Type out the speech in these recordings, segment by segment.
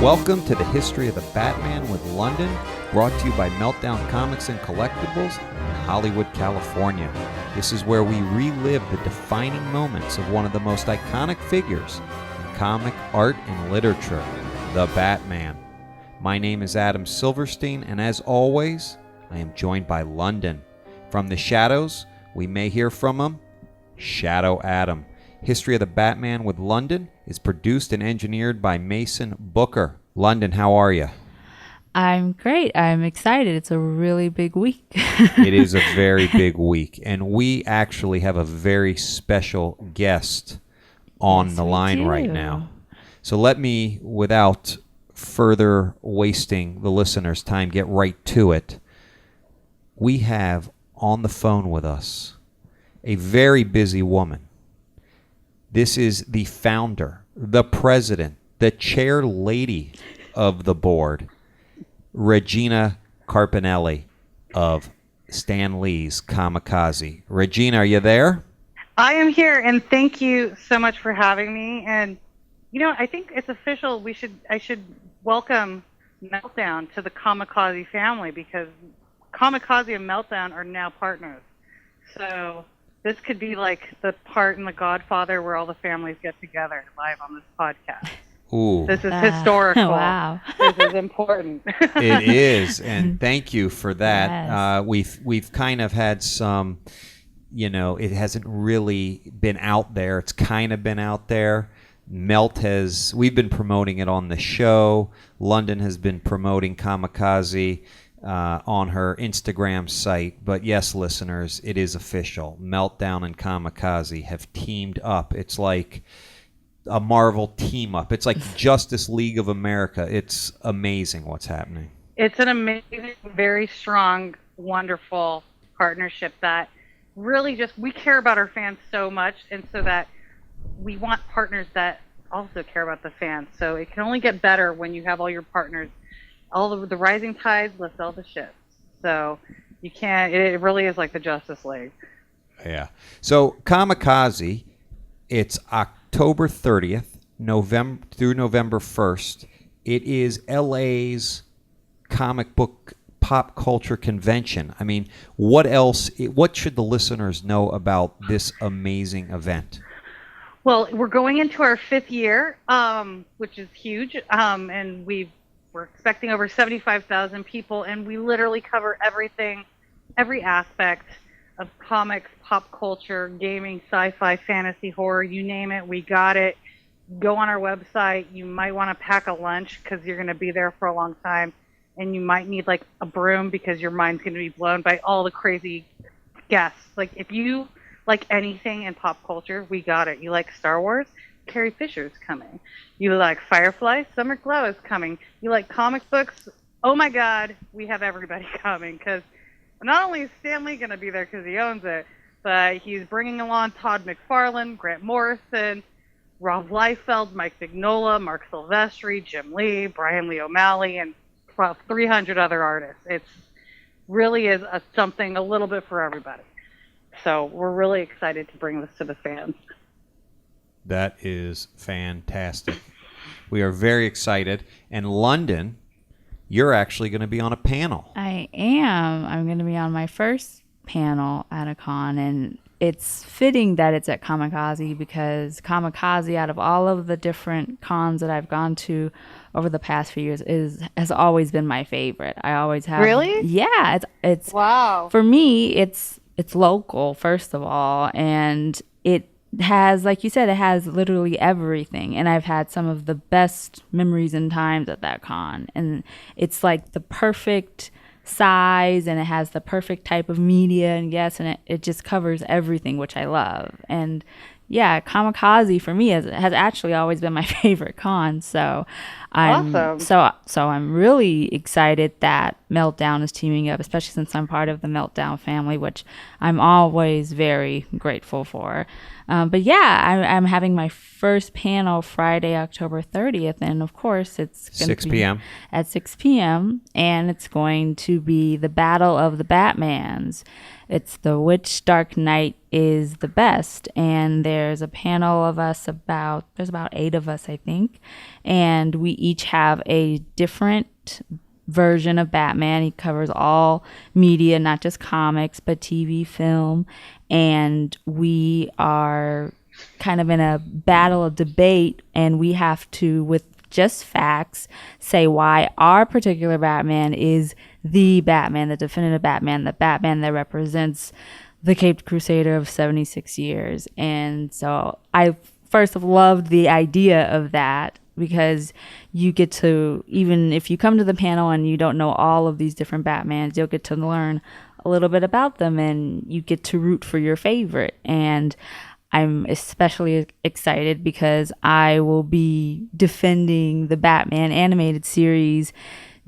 Welcome to the History of the Batman with Londyn, brought to you by Meltdown Comics and Collectibles in Hollywood, California. This is where we relive the defining moments of one of the most iconic figures in comic art and literature, the Batman. My name is Adam Silverstein, and as always, I am joined by Londyn. From the shadows, we may hear from him, Shadow Adam. History of the Batman with Londyn is produced and engineered by Mason Booker. Londyn, how are you? I'm great. I'm excited. It's a really big week. It is a very big week, and we actually have a very special guest on the line right now. So let me, without further wasting the listeners' time, get right to it. We have on the phone with us a very busy woman. This is the founder, the president, the chair lady of the board, Regina Carpinelli of Stan Lee's Comikaze. Regina, are you there? I am here, and thank you so much for having me. And I think it's official. I should welcome Meltdown to the Comikaze family, because Comikaze and Meltdown are now partners. So this could be like the part in The Godfather where all the families get together live on this podcast. Ooh. This is historical. Wow. This is important. It is, and thank you for that. Yes. We've kind of had some, it hasn't really been out there. It's kind of been out there. We've been promoting it on the show. Londyn has been promoting Comikaze on her Instagram site. But yes, listeners, it is official. Meltdown and Comikaze have teamed up. It's like a Marvel team up. It's like Justice League of America. It's amazing what's happening. It's an amazing, very strong, wonderful partnership that really we care about our fans so much, and so that we want partners that also care about the fans. So it can only get better when you have all your partners. All of the rising tides lift all the ships. So you can't. It really is like the Justice League. Yeah. So Comikaze, it's October 30th, November through November 1st. It is LA's comic book pop culture convention. I mean, what should the listeners know about this amazing event? Well, we're going into our 5th year, which is huge, and we're expecting over 75,000 people, and we literally cover everything, every aspect of comics, pop culture, gaming, sci-fi, fantasy, horror, you name it, we got it. Go on our website. You might want to pack a lunch because you're going to be there for a long time, and you might need like a broom because your mind's going to be blown by all the crazy guests. Like, if you like anything in pop culture, we got it. You like Star Wars? Carrie Fisher's coming. You like Firefly? Summer Glau is coming. You like comic books? Oh my God, we have everybody coming, because not only is Stan Lee going to be there because he owns it, but he's bringing along Todd McFarlane, Grant Morrison, Rob Liefeld, Mike Mignola, Mark Silvestri, Jim Lee, Brian Lee O'Malley, and 300 other artists. It really is something a little bit for everybody. So we're really excited to bring this to the fans. That is fantastic. We are very excited. And Londyn, you're actually going to be on a panel. I am. I'm going to be on my first panel at a con, and it's fitting that it's at Comikaze, because Comikaze, out of all of the different cons that I've gone to over the past few years, has always been my favorite. I always have. Really? Yeah. It's wow. For me, it's local, first of all, and it has, like you said, it has literally everything, and I've had some of the best memories and times at that con, and it's like the perfect size, and it has the perfect type of media, and it just covers everything, which I love. And yeah, Comikaze for me has actually always been my favorite con. So awesome. So I'm really excited that Meltdown is teaming up, especially since I'm part of the Meltdown family, which I'm always very grateful for. But yeah, I'm having my first panel Friday, October 30th, and of course it's going 6 to be p.m. at 6 p.m. and it's going to be the Battle of the Batmans. It's the Which Dark Knight is the best, and there's a panel of us there's about 8 of us, I think, and we each have a different version of Batman. He covers all media, not just comics, but TV, film. And we are kind of in a battle of debate, and we have to, with just facts, say why our particular Batman is the Batman, the definitive Batman, the Batman that represents the Caped Crusader of 76 years. And so I first have loved the idea of that, because you get to, even if you come to the panel and you don't know all of these different Batmans, you'll get to learn a little bit about them, and you get to root for your favorite. And I'm especially excited because I will be defending the Batman animated series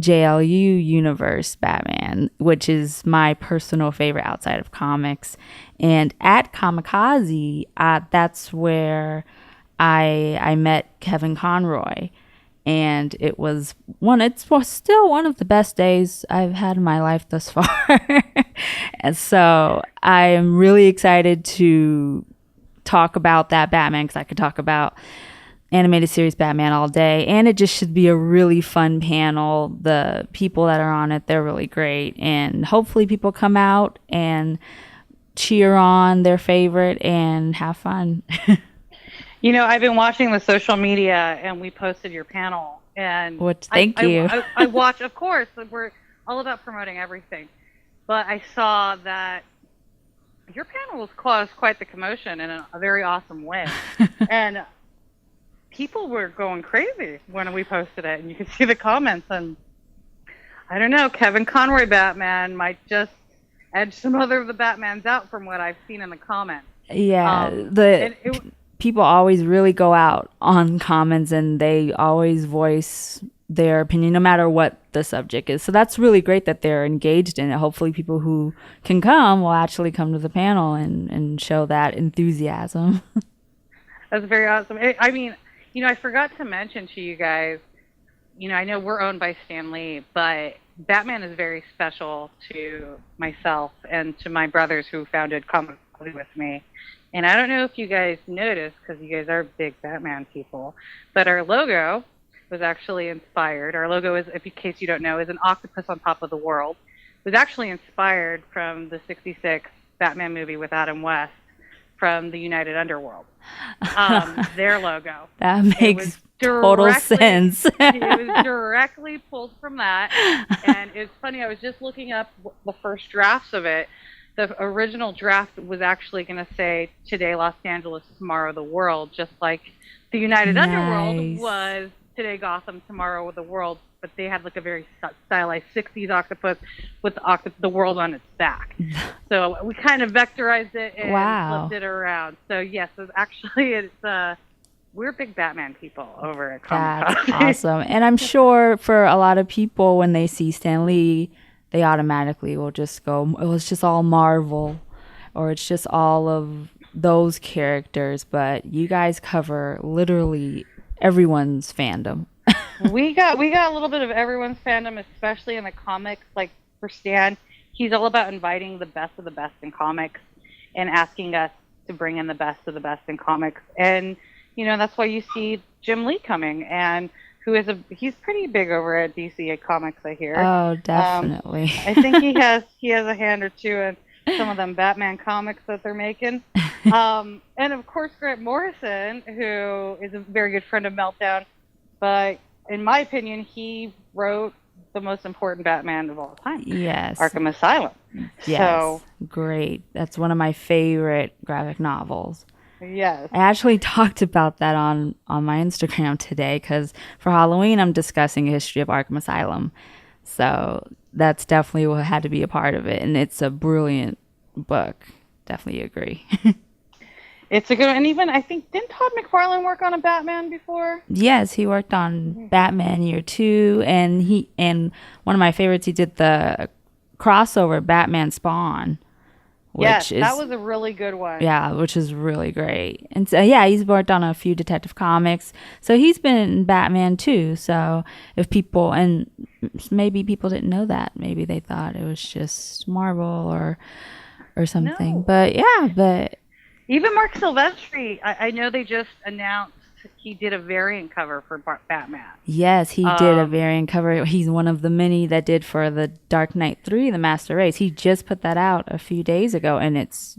JLU universe Batman, which is my personal favorite outside of comics. And at Comikaze, that's where I met Kevin Conroy, and it was still one of the best days I've had in my life thus far. And so I am really excited to talk about that Batman, because I could talk about animated series Batman all day, and it just should be a really fun panel. The people that are on it, they're really great, and hopefully people come out and cheer on their favorite and have fun. You know, I've been watching the social media, and we posted your panel, and Thank you. I watch, of course, we're all about promoting everything, but I saw that your panel caused quite the commotion in a very awesome way. And people were going crazy when we posted it, and you could see the comments. And I don't know, Kevin Conroy Batman might just edge some other of the Batmans out from what I've seen in the comments. Yeah, people always really go out on comments, and they always voice their opinion no matter what the subject is. So that's really great that they're engaged in it. Hopefully people who can come will actually come to the panel and show that enthusiasm. That's very awesome. I mean, you know, I forgot to mention to you guys, you know, I know we're owned by Stan Lee, but Batman is very special to myself and to my brothers who founded Comikaze with me. And I don't know if you guys noticed, because you guys are big Batman people, but our logo was actually inspired. Our logo is, in case you don't know, is an octopus on top of the world. It was actually inspired from the '66 Batman movie with Adam West from the United Underworld. Their logo. That makes total sense. It was directly pulled from that. And it's funny, I was just looking up the first drafts of it. The original draft was actually going to say, today Los Angeles, tomorrow the world, just like the United Underworld was today Gotham, tomorrow the world. But they had like a very stylized 60s octopus with the world on its back. So we kind of vectorized it and flipped it around. So yes, we're big Batman people over at Comikaze. That's awesome. And I'm sure for a lot of people, when they see Stan Lee, they automatically will just go, oh, it's just all Marvel, or it's just all of those characters. But you guys cover literally everyone's fandom. we got a little bit of everyone's fandom, especially in the comics. Like for Stan, he's all about inviting the best of the best in comics and asking us to bring in the best of the best in comics. And you know, that's why you see Jim Lee coming, and he's pretty big over at DC Comics, I hear. Oh, definitely. I think he has a hand or two in some of them Batman comics that they're making. And of course, Grant Morrison, who is a very good friend of Meltdown, but in my opinion, he wrote the most important Batman of all time. Yes. Arkham Asylum. Yes. So, great. That's one of my favorite graphic novels. Yes. I actually talked about that on my Instagram today, because for Halloween I'm discussing a history of Arkham Asylum. So that's definitely what had to be a part of it. And it's a brilliant book. Definitely agree. It's a good one. And even, I think, didn't Todd McFarlane work on a Batman before? Yes, he worked on Batman Year 2. And one of my favorites, he did the crossover Batman Spawn. Yes, that was a really good one. Yeah, which is really great. And so, yeah, he's worked on a few Detective Comics. So he's been in Batman too. So if people, and maybe people didn't know that. Maybe they thought it was just Marvel or something. No. But yeah, but... Even Mark Silvestri, I know they just announced he did a variant cover for Batman. Yes, he did a variant cover. He's one of the many that did for the Dark Knight 3, The Master Race. He just put that out a few days ago, and it's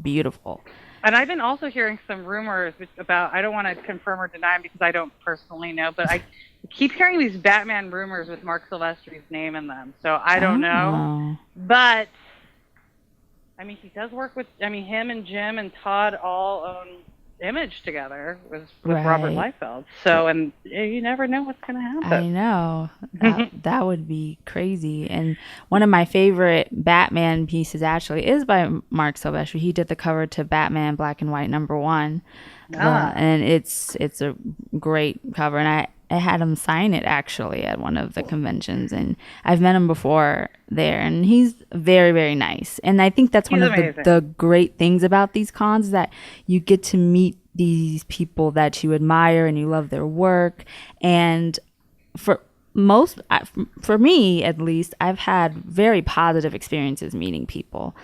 beautiful. And I've been also hearing some rumors about, I don't want to confirm or deny them because I don't personally know, but I keep hearing these Batman rumors with Mark Silvestri's name in them. So I don't know. But, I mean, he does work with, him and Jim and Todd all own Image together with Robert Liefeld. So, and you never know what's going to happen. I know. That would be crazy. And one of my favorite Batman pieces actually is by Mark Silvestri. He did the cover to Batman Black and White #1. And it's a great cover. And I had him sign it actually at one of the conventions, and I've met him before there, and he's very, very nice. And I think that's one of the great things about these cons, that you get to meet these people that you admire and you love their work. And for me at least, I've had very positive experiences meeting people.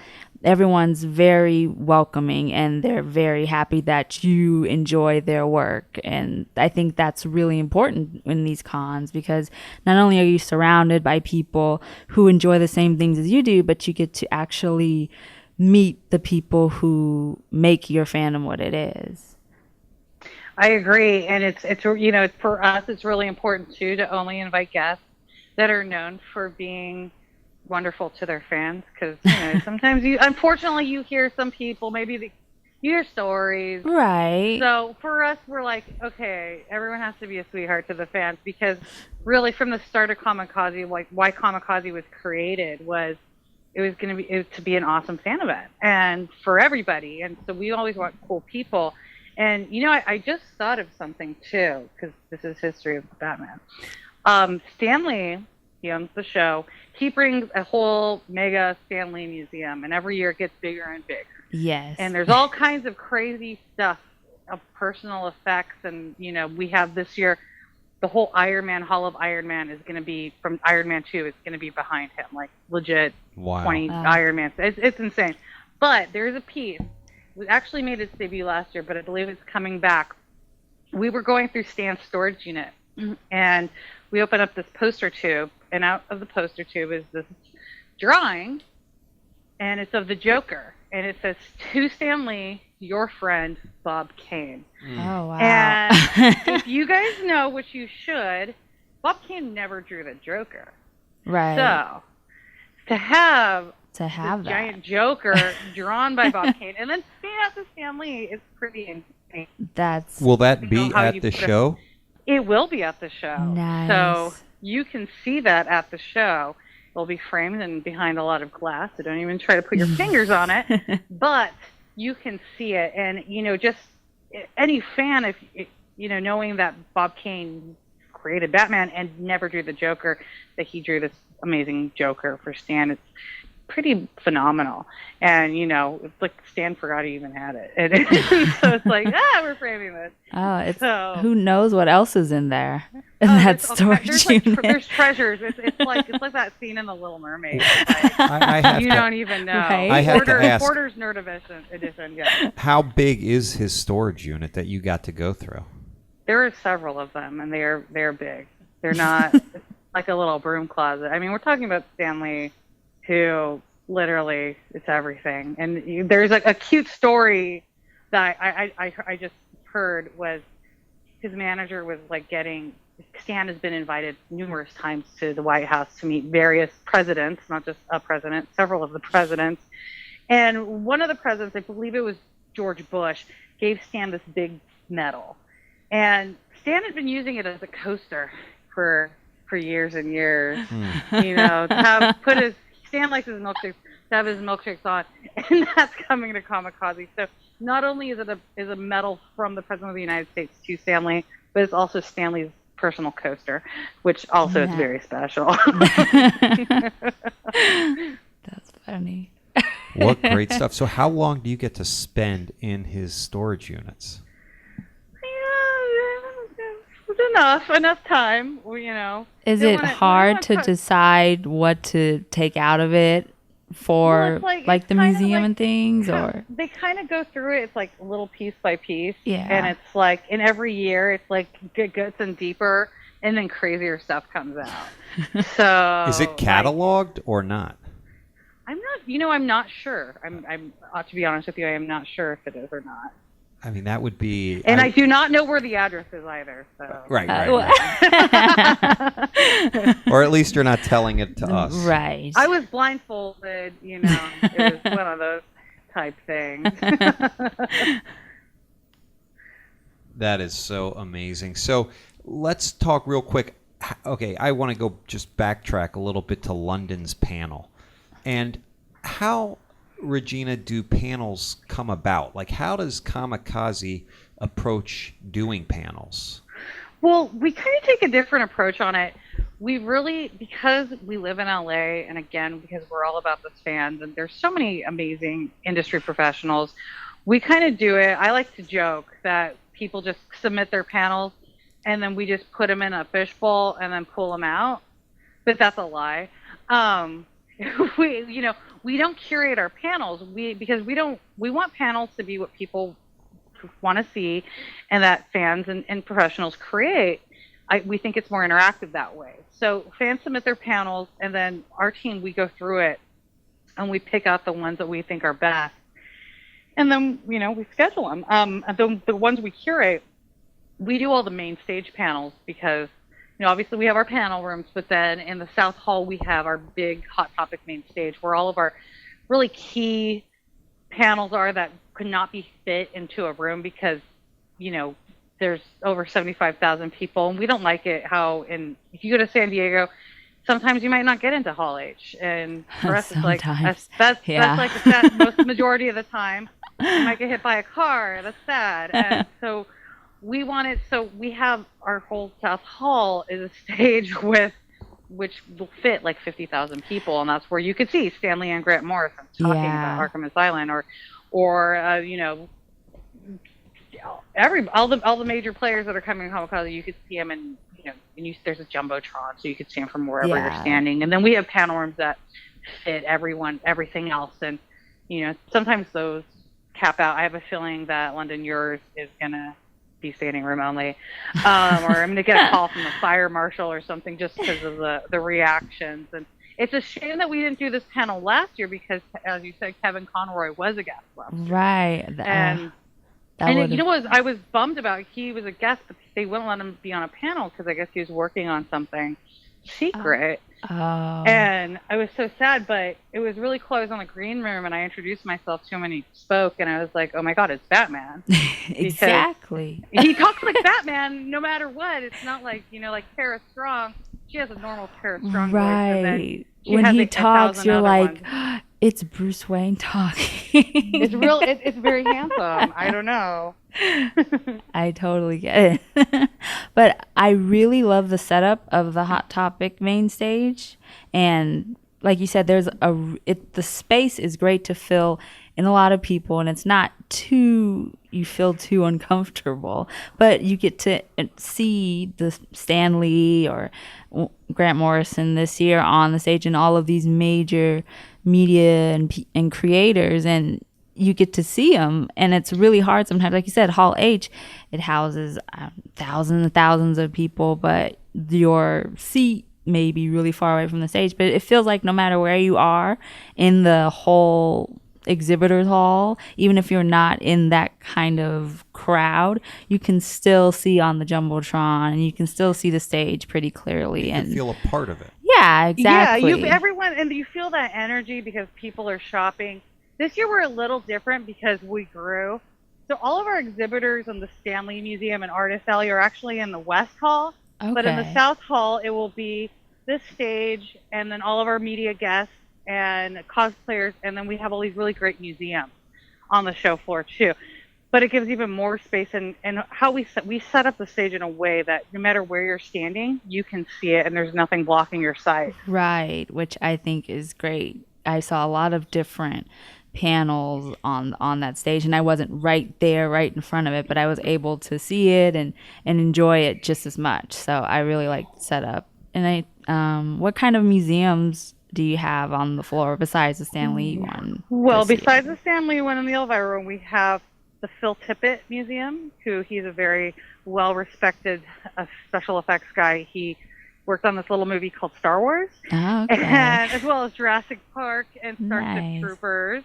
Everyone's very welcoming, and they're very happy that you enjoy their work. And I think that's really important in these cons, because not only are you surrounded by people who enjoy the same things as you do, but you get to actually meet the people who make your fandom what it is. I agree. And it's for us, it's really important too to only invite guests that are known for being wonderful to their fans, because sometimes unfortunately you hear some people, maybe you hear stories, right? So for us, we're like, okay, everyone has to be a sweetheart to the fans, because really from the start of Comikaze, like why Comikaze was created was it was to be an awesome fan event and for everybody. And so we always want cool people. And I just thought of something too, because this is history of Batman. Stan Lee, he owns the show. He brings a whole mega Stan Lee museum, and every year it gets bigger and bigger. Yes. And there's all kinds of crazy stuff of personal effects. And, we have this year, the whole Iron Man, Hall of Iron Man is going to be, from Iron Man 2, is going to be behind him. Like, legit 20 Iron Man. It's insane. But there's a piece. It actually made its debut last year, but I believe it's coming back. We were going through Stan's storage unit, and we opened up this poster tube, and out of the poster tube is this drawing, and it's of the Joker, and it says, "To Stan Lee, your friend, Bob Kane." Oh, wow. And if you guys know, which you should, Bob Kane never drew the Joker. Right. So, to have this that giant Joker drawn by Bob Kane, and then stand out to Stan Lee, is pretty insane. Will that be at the show? It will be at the show. Nice. So you can see that at the show. It'll be framed and behind a lot of glass, so don't even try to put your fingers on it. But you can see it, and just any fan, if knowing that Bob Kane created Batman and never drew the Joker, that he drew this amazing Joker for Stan, it's pretty phenomenal. And it's like Stan forgot he even had it, and so it's like, we're framing this. Who knows what else is in there in that storage unit. There's treasures. It's like that scene in The Little Mermaid. Like, don't even know. Right? I have to ask, Porter's Nerd Edition. Yeah. How big is his storage unit that you got to go through? There are several of them, and they're big. They're not like a little broom closet. I mean, we're talking about Stan Lee, who literally, it's everything. And there's a cute story that I just heard, was his manager was like Stan has been invited numerous times to the White House to meet various presidents, not just a president, several of the presidents. And one of the presidents, I believe it was George Bush, gave Stan this big medal. And Stan had been using it as a coaster for years and years. Stan likes his milkshakes, to have his milkshakes on, and that's coming to Comikaze. So not only is it a medal from the President of the United States to Stan Lee, but it's also Stan Lee's personal coaster, which also is very special. That's funny. What great stuff. So how long do you get to spend in his storage units? Enough time, Is it hard to decide what to take out of it for it's like, like it's the kinda museum like- and things, or They kind of go through it. It's like a little piece by piece. Yeah. And it's like, in every year, it's like gets in deeper, and then crazier stuff comes out. So Is it cataloged or not? I'm not sure. I'm to be honest with you, I am not sure if it is or not. I mean, that would be. And I do not know where the address is either. So. Right. well, Or at least you're not telling it to us. right. I was blindfolded, It was one of those type things. That is so amazing. So let's talk real quick. Okay, I want to go just backtrack a little bit to Londyn's panel. And how, Regina, do panels come about? Like, how does Comikaze approach doing panels? Well, we kind of take a different approach on it. We really, because we live in LA, and again, because we're all about the fans, and there's so many amazing industry professionals, we kind of do it. I like to joke that people just submit their panels, and then we just put them in a fishbowl and then pull them out. But that's a lie. We don't curate our panels because we want panels to be what people want to see, and that fans and professionals create. We think it's more interactive that way. So fans submit their panels, and then our team, we go through it and we pick out the ones that we think are best, and then we schedule them. The ones we curate, we do all the main stage panels because obviously we have our panel rooms, but then in the South Hall we have our big Hot Topic main stage where all of our really key panels are that could not be fit into a room because there's over 75,000 people, and we don't like it how if you go to San Diego, sometimes you might not get into Hall H, and for us it's like that's like the most majority of the time you might get hit by a car. That's sad. And so we wanted, so we have our whole South Hall is a stage which will fit like 50,000 people, and that's where you could see Stanley and Grant Morrison talking about Arkham Asylum, or all the major players that are coming to Comikaze, you could see them, and there's a jumbotron, so you could see them from wherever you're standing, and then we have panel rooms that fit everything else, and sometimes those cap out. I have a feeling that Londyn, yours is gonna be standing room only, or I'm gonna get a call from the fire marshal or something just because of the reactions. And it's a shame that we didn't do this panel last year because, as you said, Kevin Conroy was a guest last year. Right. And what I was bummed about? He was a guest, but they wouldn't let him be on a panel because I guess he was working on something secret. And I was so sad, but it was really cool. I was on the green room and I introduced myself to him and he spoke, and I was like, oh my God, it's Batman. Exactly. He talks like Batman no matter what. It's not like, like Tara Strong. She has a normal Tara Strong voice. Right. When he talks, you're like, it's Bruce Wayne talking. It's very handsome. I don't know. I totally get it. But I really love the setup of the Hot Topic main stage. And like you said, the space is great to fill in a lot of people, and it's not you feel too uncomfortable, but you get to see the Stan Lee or Grant Morrison this year on the stage, and all of these major media and creators, and you get to see them, and it's really hard sometimes. Like you said, Hall H, it houses thousands and thousands of people, but your seat may be really far away from the stage, but it feels like no matter where you are in the whole exhibitors hall, even if you're not in that kind of crowd, you can still see on the jumbotron, and you can still see the stage pretty clearly, you and can feel a part of it. Yeah, exactly. Yeah, everyone, and you feel that energy because people are shopping. This year we're a little different because we grew. So all of our exhibitors in the Stanley Museum and Artist Alley are actually in the West Hall. Okay. But in the South Hall, it will be this stage, and then all of our media guests and cosplayers, and then we have all these really great museums on the show floor too. But it gives even more space, and how we set up the stage in a way that no matter where you're standing, you can see it, and there's nothing blocking your sight. Right, which I think is great. I saw a lot of different panels on that stage, and I wasn't right there, right in front of it, but I was able to see it and enjoy it just as much. So I really like the setup. And what kind of museums do you have on the floor besides the Stan Lee one? Well, besides the Stan Lee one in the Elvira room, we have the Phil Tippett Museum, he's a very well-respected special effects guy. He worked on this little movie called Star Wars, Oh, okay. and as well as Jurassic Park and Starship Troopers.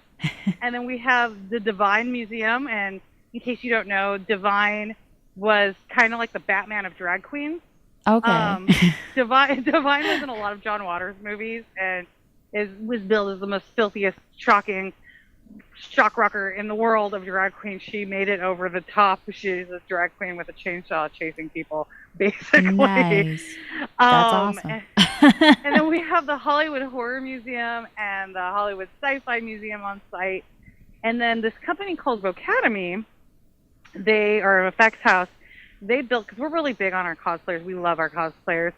And then we have the Divine Museum, and in case you don't know, Divine was kind of like the Batman of drag queens. Okay. Divine was in a lot of John Waters movies and was billed as the most filthiest, shocking shock rocker in the world of drag queens. She made it over the top. She's a drag queen with a chainsaw chasing people, basically. Nice. That's awesome. And then we have the Hollywood Horror Museum and the Hollywood Sci-Fi Museum on site. And then this company called Vocatomy, they are an effects house. They built, because we're really big on our cosplayers. We love our cosplayers.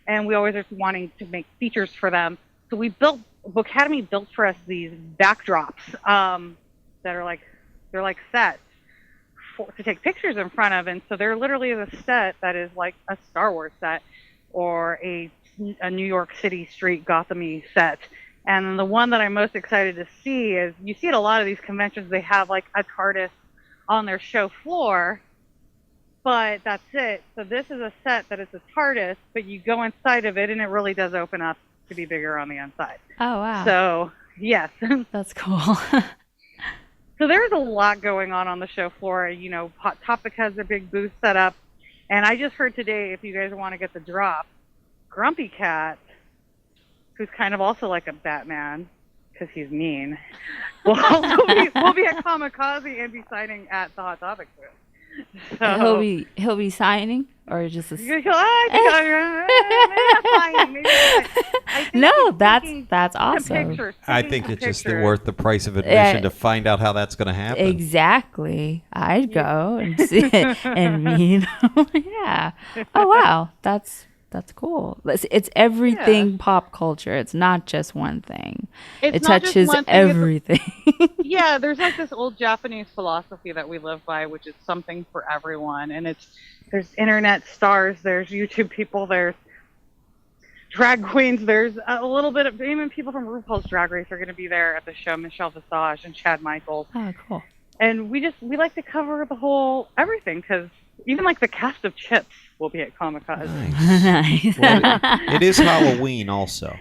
And we always are wanting to make features for them. So Vocatomy built for us these backdrops that are they're like sets to take pictures in front of. And so they're literally the set that is like a Star Wars set or a New York City street Gotham-y set. And the one that I'm most excited to see is, you see at a lot of these conventions, they have like a TARDIS on their show floor, but that's it. So this is a set that is a TARDIS, but you go inside of it and it really does open up to be bigger on the inside. Oh, wow. So, yes. That's cool. So there's a lot going on the show floor. You know, Hot Topic has their big booth set up. And I just heard today, if you guys want to get the drop, Grumpy Cat, who's kind of also like a Batman, because he's mean, will be at Comikaze and be signing at the Hot Topic booth. So He'll be signing, or just maybe no, that's awesome. I think it's just worth the price of admission to find out how that's going to happen. Exactly. I'd go and see it and meet. Yeah. Oh wow, that's cool. It's everything pop culture. It's not just one thing. It touches everything. Yeah, there's like this old Japanese philosophy that we live by, which is something for everyone. And there's internet stars, there's YouTube people, there's drag queens, there's a little bit of, even people from RuPaul's Drag Race are going to be there at the show, Michelle Visage and Chad Michaels. Oh, cool. And we like to cover the whole everything, because even like the cast of Chips will be at Comikaze. Nice. Well, it is Halloween also.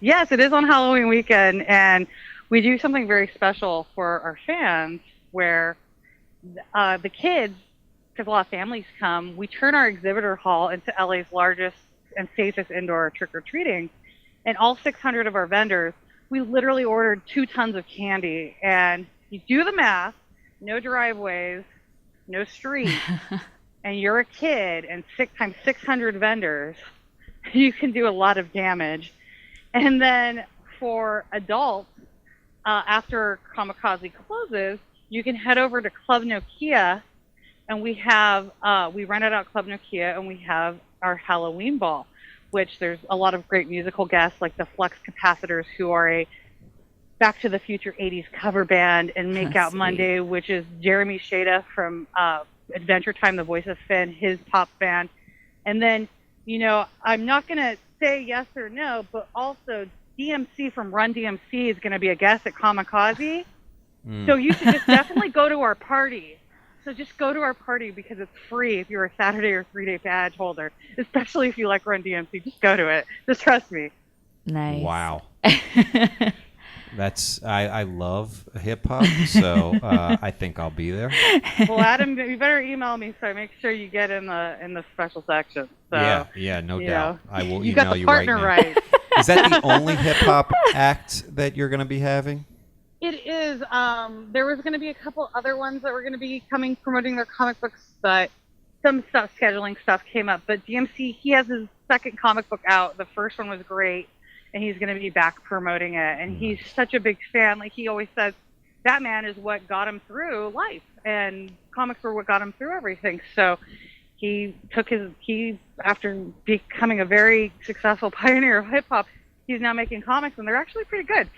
Yes, it is on Halloween weekend, and we do something very special for our fans where the kids, because a lot of families come, we turn our exhibitor hall into LA's largest and safest indoor trick-or-treating. And all 600 of our vendors, we literally ordered 2 tons of candy. And you do the math, no driveways, no streets, and you're a kid, and 6 times 600 vendors, you can do a lot of damage. And then for adults, after Comikaze closes, you can head over to Club Nokia, and we rented out Club Nokia, and we have our Halloween ball, which there's a lot of great musical guests like the Flux Capacitors, who are a Back to the Future 80s cover band, and Make Out Monday, which is Jeremy Shada from Adventure Time, the voice of Finn, his pop band. And then, you know, I'm not going to say yes or no, but also DMC from Run DMC is going to be a guest at Comikaze. So you should just definitely go to our party. So just go to our party, because it's free if you're a Saturday or 3-day badge holder, especially if you like Run DMC. Just go to it. Just trust me. Nice. Wow. I love hip hop, so I think I'll be there. Well, Adam, you better email me so I make sure you get in the special section. So, yeah, no doubt. I will you email got the you partner right now. right. Is that the only hip hop act that you're going to be having? It is. There was going to be a couple other ones that were going to be coming, promoting their comic books, but some scheduling stuff came up. But DMC, he has his second comic book out. The first one was great, and he's going to be back promoting it. And he's such a big fan. Like he always says, Batman is what got him through life, and comics were what got him through everything. So he after becoming a very successful pioneer of hip hop, he's now making comics, and they're actually pretty good.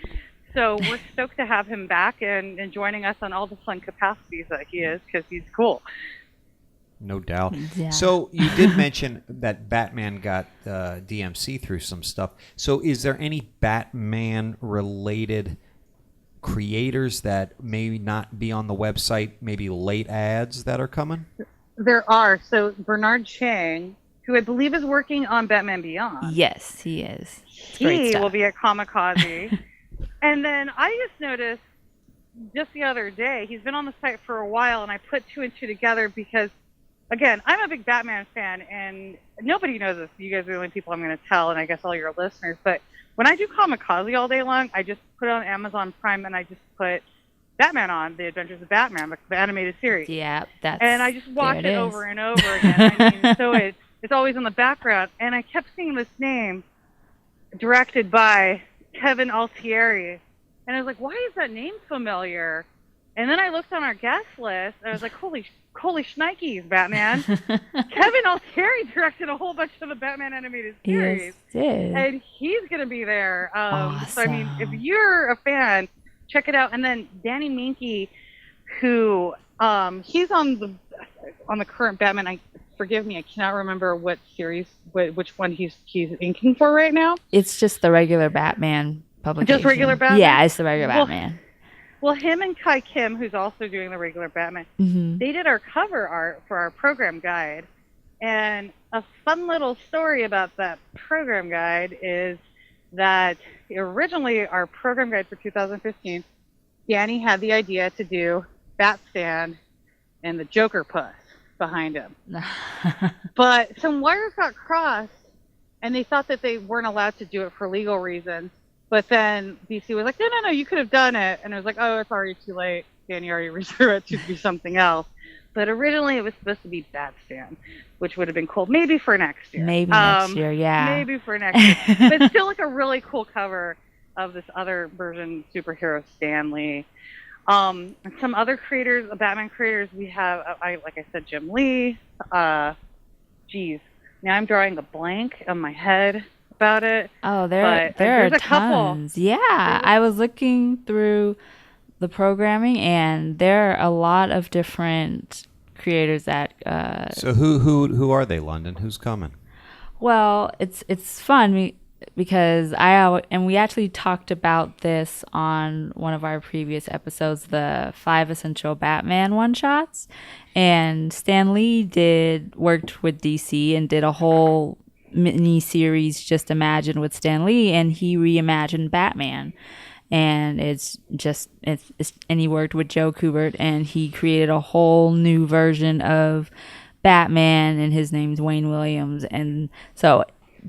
So we're stoked to have him back and joining us on all the fun capacities that he is, because he's cool. No doubt. Yeah. So you did mention that Batman got DMC through some stuff. So is there any Batman-related creators that may not be on the website, maybe late ads that are coming? There are. So Bernard Chang, who I believe is working on Batman Beyond. Yes, he is. It's great He stuff. will be at Comikaze. And then I just noticed just the other day, he's been on the site for a while, and I put two and two together because, again, I'm a big Batman fan, and nobody knows this. You guys are the only people I'm going to tell, and I guess all your listeners. But when I do Comikaze all day long, I just put it on Amazon Prime, and I just put Batman on, The Adventures of Batman, the animated series. Yeah, that's. And I just watch it is. over and over again. I mean, so it's always in the background. And I kept seeing this name directed by Kevin Altieri. And I was like, why is that name familiar? And then I looked on our guest list, and I was like, holy shnikes, Batman. Kevin Altieri directed a whole bunch of the Batman animated series. Yes, did. And he's going to be there. Awesome. So, I mean, if you're a fan, check it out. And then Danny Minky, who he's on the current Batman. Forgive me, I cannot remember what series, which one he's inking for right now. It's just the regular Batman publication. Just regular Batman? Yeah, it's the regular Batman. Well, him and Kai Kim, who's also doing the regular Batman, they did our cover art for our program guide. And a fun little story about that program guide is that originally our program guide for 2015, Danny had the idea to do BatStan and the Joker puss behind him. But some wires got crossed, and they thought that they weren't allowed to do it for legal reasons. But then DC was like, no, you could have done it. And it was like, oh, it's already too late. Danny already reserved it to be something else. But originally it was supposed to be BatStan, which would have been cool. Maybe for next year. Maybe next year, yeah. Maybe for next year. But still like a really cool cover of this other version, superhero Stanley. And some other creators, Batman creators, we have, like I said, Jim Lee. Geez, now I'm drawing a blank on my head about it. Oh, there are a tons. couple. Yeah, I was looking through the programming, and there are a lot of different creators that. So who are they, Londyn? Who's coming? Well, it's fun because we actually talked about this on one of our previous episodes, the 5 Essential Batman one-shots, and Stan Lee worked with DC and did a whole mini series, Just Imagine, with Stan Lee, and he reimagined Batman. And and he worked with Joe Kubert, and he created a whole new version of Batman, and his name's Wayne Williams. And so,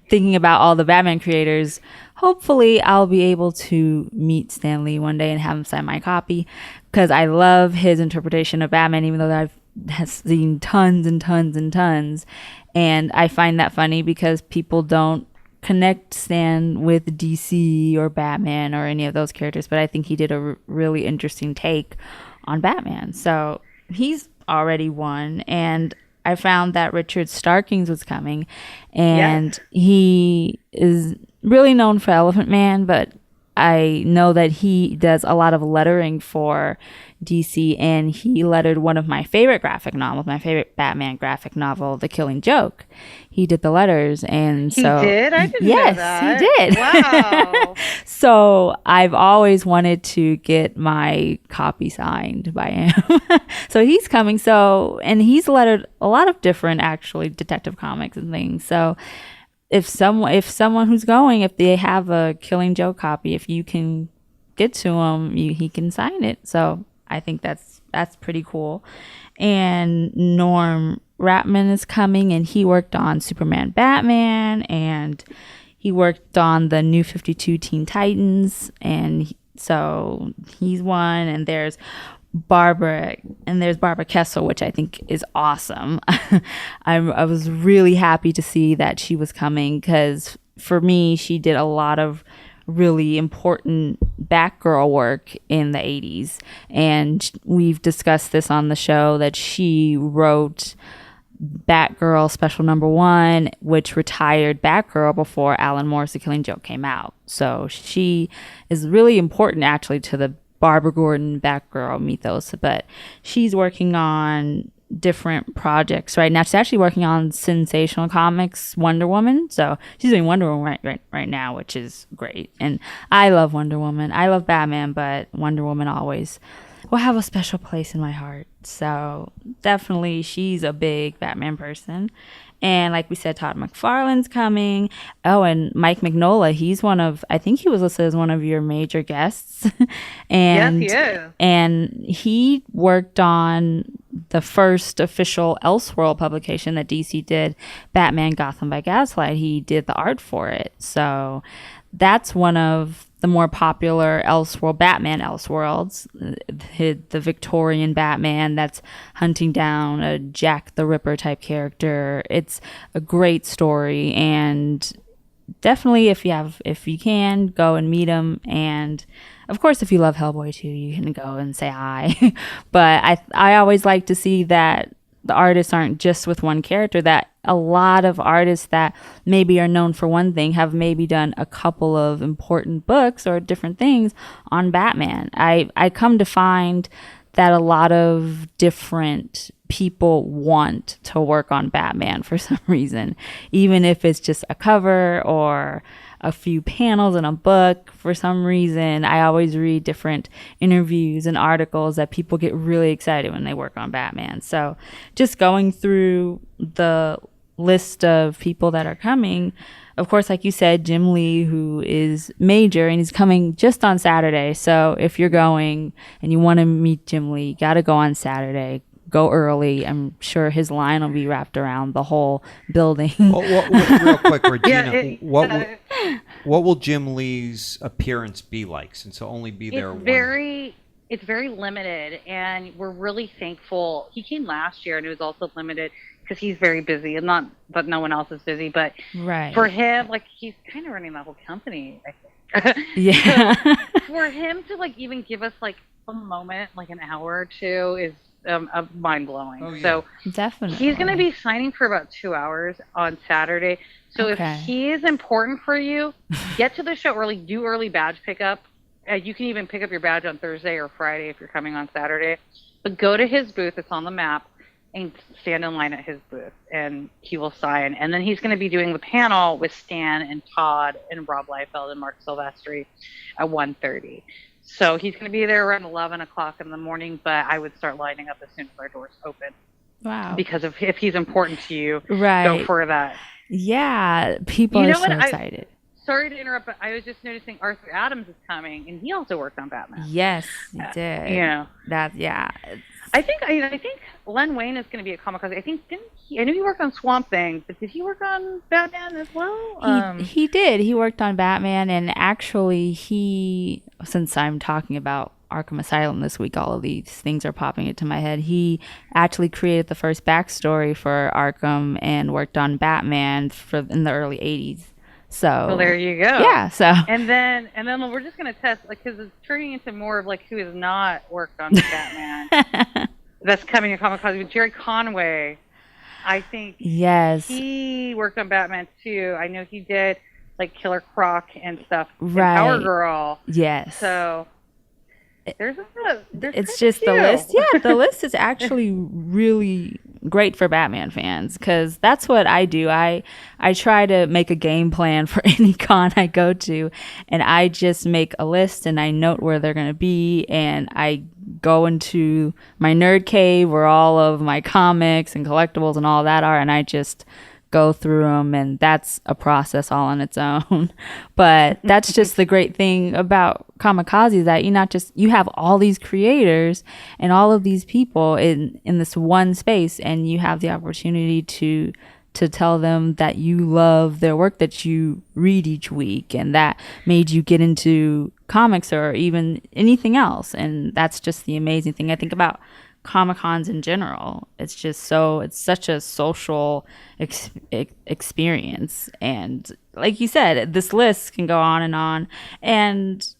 thinking about all the Batman creators, hopefully I'll be able to meet Stan Lee one day and have him sign my copy, because I love his interpretation of Batman, even though I've seen tons and tons and tons. And I find that funny because people don't connect Stan with DC or Batman or any of those characters, but I think he did a really interesting take on Batman. So he's already won, and I found that Richard Starkings was coming, and he is really known for Elephant Man, but I know that he does a lot of lettering for DC, and he lettered one of my favorite graphic novels, my favorite Batman graphic novel, The Killing Joke. He did the letters, and so he did. I didn't yes, know that. he did. Wow. So I've always wanted to get my copy signed by him. So he's coming. And he's lettered a lot of different actually detective comics and things. So if someone who's going, if they have a Killing Joke copy, if you can get to him, he can sign it. So I think that's pretty cool. And Norm Ratman is coming, and he worked on Superman Batman, and he worked on the New 52 Teen Titans, and so he's one. And there's Barbara Kessel, which I think is awesome. I was really happy to see that she was coming, because for me, she did a lot of really important Batgirl work in the 80s, and we've discussed this on the show that she wrote Batgirl Special Number 1, which retired Batgirl before Alan Moore's The Killing Joke came out. So she is really important actually to the Barbara Gordon Batgirl mythos, but she's working on different projects right now. She's actually working on Sensational Comics Wonder Woman. So she's doing Wonder Woman right now, which is great. And I love Wonder Woman. I love Batman, but Wonder Woman always will have a special place in my heart. So definitely she's a big Batman person. And like we said, Todd McFarlane's coming. Oh, and Mike Mignola, I think he was listed as one of your major guests. And, yes, he is. And he worked on the first official Elseworld publication that DC did, Batman Gotham by Gaslight. He did the art for it. So that's one of the more popular Batman Elseworlds, the Victorian Batman that's hunting down a Jack the Ripper type character. It's a great story, and definitely if you can, go and meet him. And of course, if you love Hellboy too, you can go and say hi. But I always like to see that the artists aren't just with one character, that a lot of artists that maybe are known for one thing have maybe done a couple of important books or different things on Batman. I come to find that a lot of different people want to work on Batman for some reason, even if it's just a cover or a few panels in a book. For some reason, I always read different interviews and articles that people get really excited when they work on Batman. So just going through the list of people that are coming, of course, like you said, Jim Lee, who is major, and he's coming just on Saturday. So if you're going and you want to meet Jim Lee, you got to go on Saturday. Go early. I'm sure his line will be wrapped around the whole building. Real quick, Regina, Yeah, what will Jim Lee's appearance be like, since he'll only be there it's very limited, and we're really thankful. He came last year, and it was also limited because he's very busy, and not that no one else is busy, but right. For him, like, he's kind of running that whole company, I think. Yeah. So for him to like even give us like a moment, like an hour or two, is mind blowing. Oh, yeah. So definitely, he's going to be signing for about 2 hours on Saturday. So okay. if he is important for you, get to the show early. Do early badge pickup. You can even pick up your badge on Thursday or Friday if you're coming on Saturday. But go to his booth. It's on the map. And stand in line at his booth, and he will sign. And then he's going to be doing the panel with Stan and Todd and Rob Liefeld and Mark Silvestri at 1:30. So he's going to be there around 11 o'clock in the morning, but I would start lining up as soon as our doors open. Wow. Because if he's important to you, right. go for that. Yeah, people are so excited. Sorry to interrupt, but I was just noticing Arthur Adams is coming, and he also worked on Batman. Yes, he did. I think Len Wein is going to be at Comikaze. I knew he worked on Swamp Thing, but did he work on Batman as well? He did. He worked on Batman, and actually since I'm talking about Arkham Asylum this week, all of these things are popping into my head. He actually created the first backstory for Arkham and worked on Batman in the early 80s. So well, there you go. Yeah. So and then we're just gonna test, like, because it's turning into more of like who has not worked on Batman. That's coming to Comikaze. Jerry Conway, I think. Yes. He worked on Batman too. I know he did like Killer Croc and stuff. Right. And Power Girl. Yes. So there's it's just the list. Yeah, the list is actually really great for Batman fans, because that's what I do. I try to make a game plan for any con I go to, and I just make a list and I note where they're going to be, and I go into my nerd cave where all of my comics and collectibles and all that are, and I just go through them, and that's a process all on its own. But that's just the great thing about Comikaze, that you have all these creators and all of these people in this one space, and you have the opportunity to tell them that you love their work that you read each week, and that made you get into comics or even anything else. And that's just the amazing thing I think about Comic-Cons in general. It's such a social experience. And like you said, this list can go on. And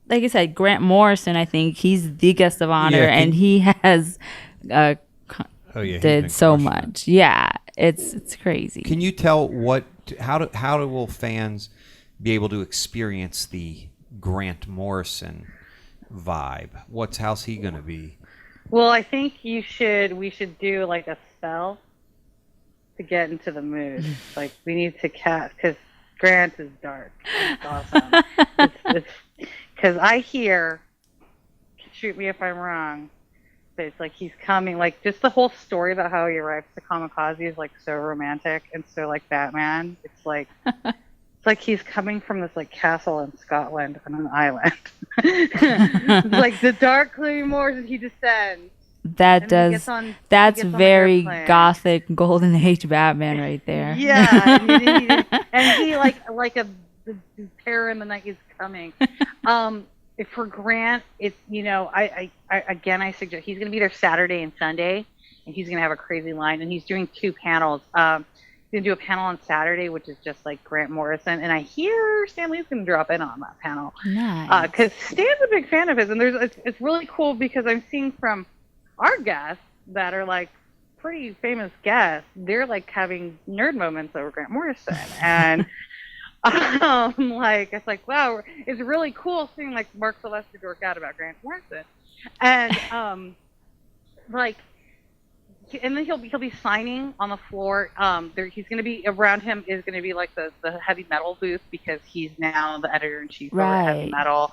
like I said, Grant Morrison, I think he's the guest of honor, and he has did so much. Yeah, it's crazy. Can you tell how will fans be able to experience the Grant Morrison vibe? How's he going to be? Well, I think we should do like a spell to get into the mood. Like we need to cast because Grant is dark. It's awesome. It's because I hear. Shoot me if I'm wrong. But it's like he's coming. Like just the whole story about how he arrives to Comikaze is like so romantic and so like Batman. It's like he's coming from this like castle in Scotland on an island. Like the dark claymores and he descends. That's very gothic golden age Batman right there. Yeah, and he like the terror in the night is coming. If for Grant, it's I again I suggest he's gonna be there Saturday and Sunday, and he's gonna have a crazy line, and he's doing 2 panels. He's gonna do a panel on Saturday, which is just like Grant Morrison, and I hear Stan Lee's gonna drop in on that panel. Nice. Because Stan's a big fan of his, and it's really cool because I'm seeing from our guests that are like pretty famous guests, they're like having nerd moments over Grant Morrison, and like it's like wow, it's really cool seeing like Mark Sylvester dork out about Grant Morrison, and like. And then he'll be signing on the floor. He's going to be around him is going to be like the heavy metal booth because he's now the editor in chief of heavy metal,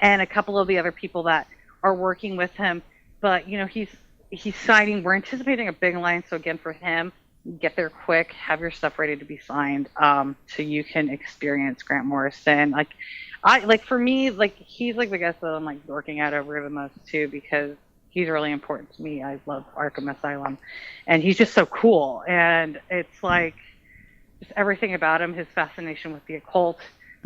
and a couple of the other people that are working with him. But he's signing. We're anticipating a big line. So again, for him, get there quick, have your stuff ready to be signed, so you can experience Grant Morrison. For me, like he's like the guy that I'm like dorking out over the most too because. He's really important to me. I love Arkham Asylum, and he's just so cool. And it's like just everything about him, his fascination with the occult.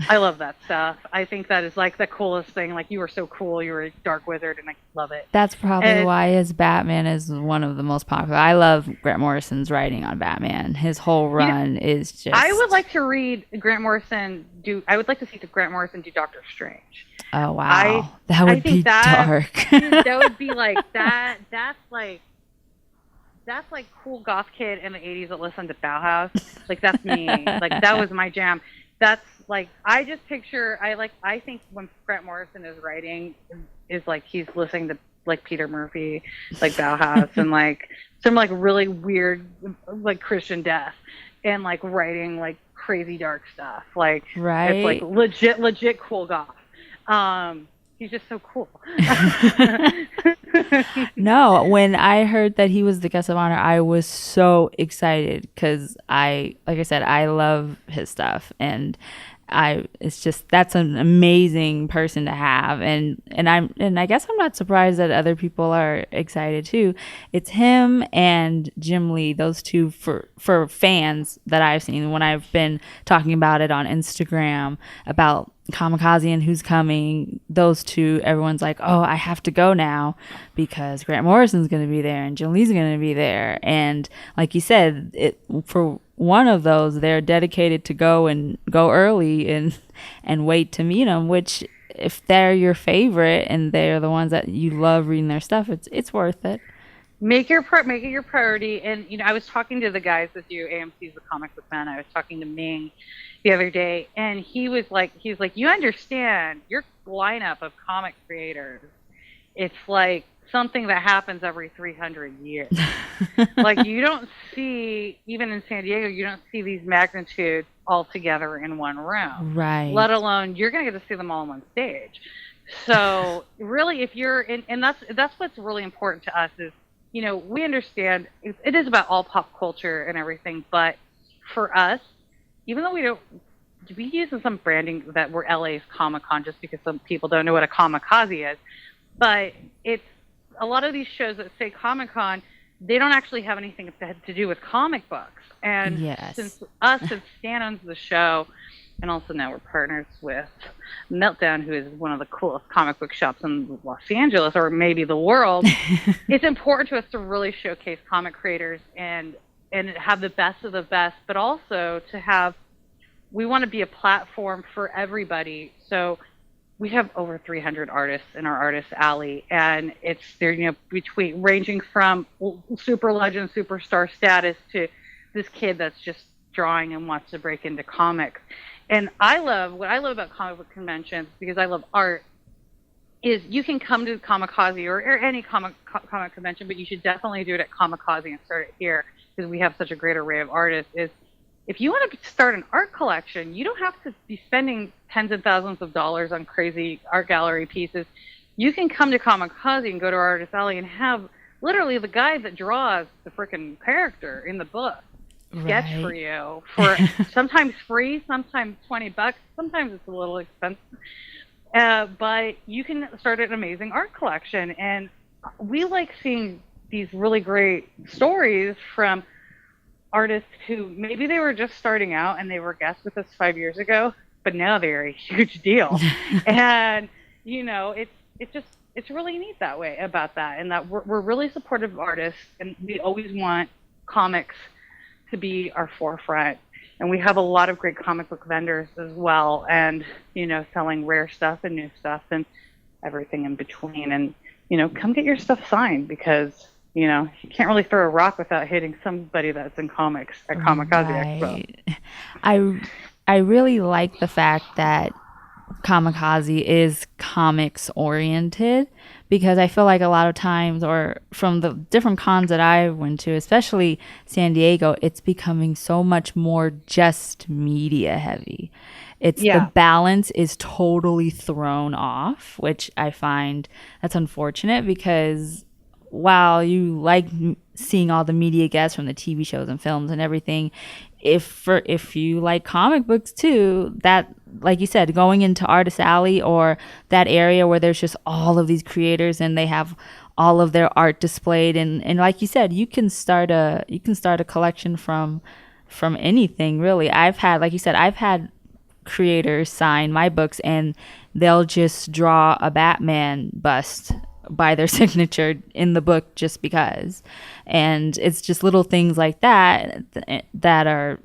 I love that stuff. I think that is like the coolest thing. Like you were so cool. You were a dark wizard, and I love it. That's probably why his Batman is one of the most popular. I love Grant Morrison's writing on Batman. His whole run is just. I would like to read Grant Morrison do. I would like to see Grant Morrison do Doctor Strange. Oh wow, that would be dark. That would be like that. That's like cool goth kid in the '80s that listened to Bauhaus. Like that's me. Like that was my jam. That's like I just picture. I think when Grant Morrison is writing, is like he's listening to like Peter Murphy, like Bauhaus, and like some like really weird like Christian death, and like writing like crazy dark stuff. Like it's like legit cool goth. He's just so cool. No, when I heard that he was the guest of honor, I was so excited because like I said, I love his stuff, and it's just that's an amazing person to have, and I guess I'm not surprised that other people are excited too. It's him and Jim Lee, those two for fans that I've seen when I've been talking about it on Instagram about Comikaze and who's coming. Those two, everyone's like, oh, I have to go now because Grant Morrison's going to be there and Jim Lee's going to be there, and like you said, for one of those, they're dedicated to go early and wait to meet them, which if they're your favorite and they're the ones that you love reading their stuff, it's worth it. Make it your priority. And I was talking to the guys with you, AMC's The Comic Book Man. I was talking to Ming the other day, and he was like, you understand your lineup of comic creators, it's like something that happens every 300 years. Like you don't see, even in San Diego, you don't see these magnitudes all together in one room. Right. Let alone you're going to get to see them all on one stage. So really, if you're in, and that's what's really important to us is, we understand it is about all pop culture and everything, but for us, even though we use some branding that we're LA's Comic-Con just because some people don't know what a Comikaze is, but it's a lot of these shows that say Comic-Con, they don't actually have anything to do with comic books. And since Stan owns the show, and also now we're partners with Meltdown, who is one of the coolest comic book shops in Los Angeles, or maybe the world, it's important to us to really showcase comic creators and have the best of the best, but also we want to be a platform for everybody. So we have over 300 artists in our artist alley, and they're ranging from super legend, superstar status to this kid that's just drawing and wants to break into comics. And what I love about comic book conventions, because I love art, is you can come to Comikaze or any comic convention, but you should definitely do it at Comikaze and start it here because we have such a great array of artists. Is if you want to start an art collection, you don't have to be spending tens of thousands of dollars on crazy art gallery pieces. You can come to Comikaze and go to Artist Alley and have literally the guy that draws the freaking character in the book sketch for you for sometimes free, sometimes $20, sometimes it's a little expensive. But you can start an amazing art collection. And we like seeing these really great stories from artists who maybe they were just starting out and they were guests with us 5 years ago, but now they're a huge deal. And, you know, it's really neat that way about that. And that we're really supportive of artists, and we always want comics to be our forefront. And we have a lot of great comic book vendors as well, and, you know, selling rare stuff and new stuff and everything in between. And, you know, come get your stuff signed because, you know, you can't really throw a rock without hitting somebody that's in comics at Comikaze Expo. I really like the fact that Comikaze is comics oriented, because I feel like a lot of times, or from the different cons that I went to, especially San Diego, it's becoming so much more just media heavy. The balance is totally thrown off, which I find that's unfortunate, because while you like seeing all the media guests from the TV shows and films and everything, if you like comic books too, that, like you said, going into Artist Alley or that area where there's just all of these creators and they have all of their art displayed, and like you said, you can start a collection from anything really. I've had creators sign my books and they'll just draw a Batman bust by their signature in the book just because. And it's just little things like that are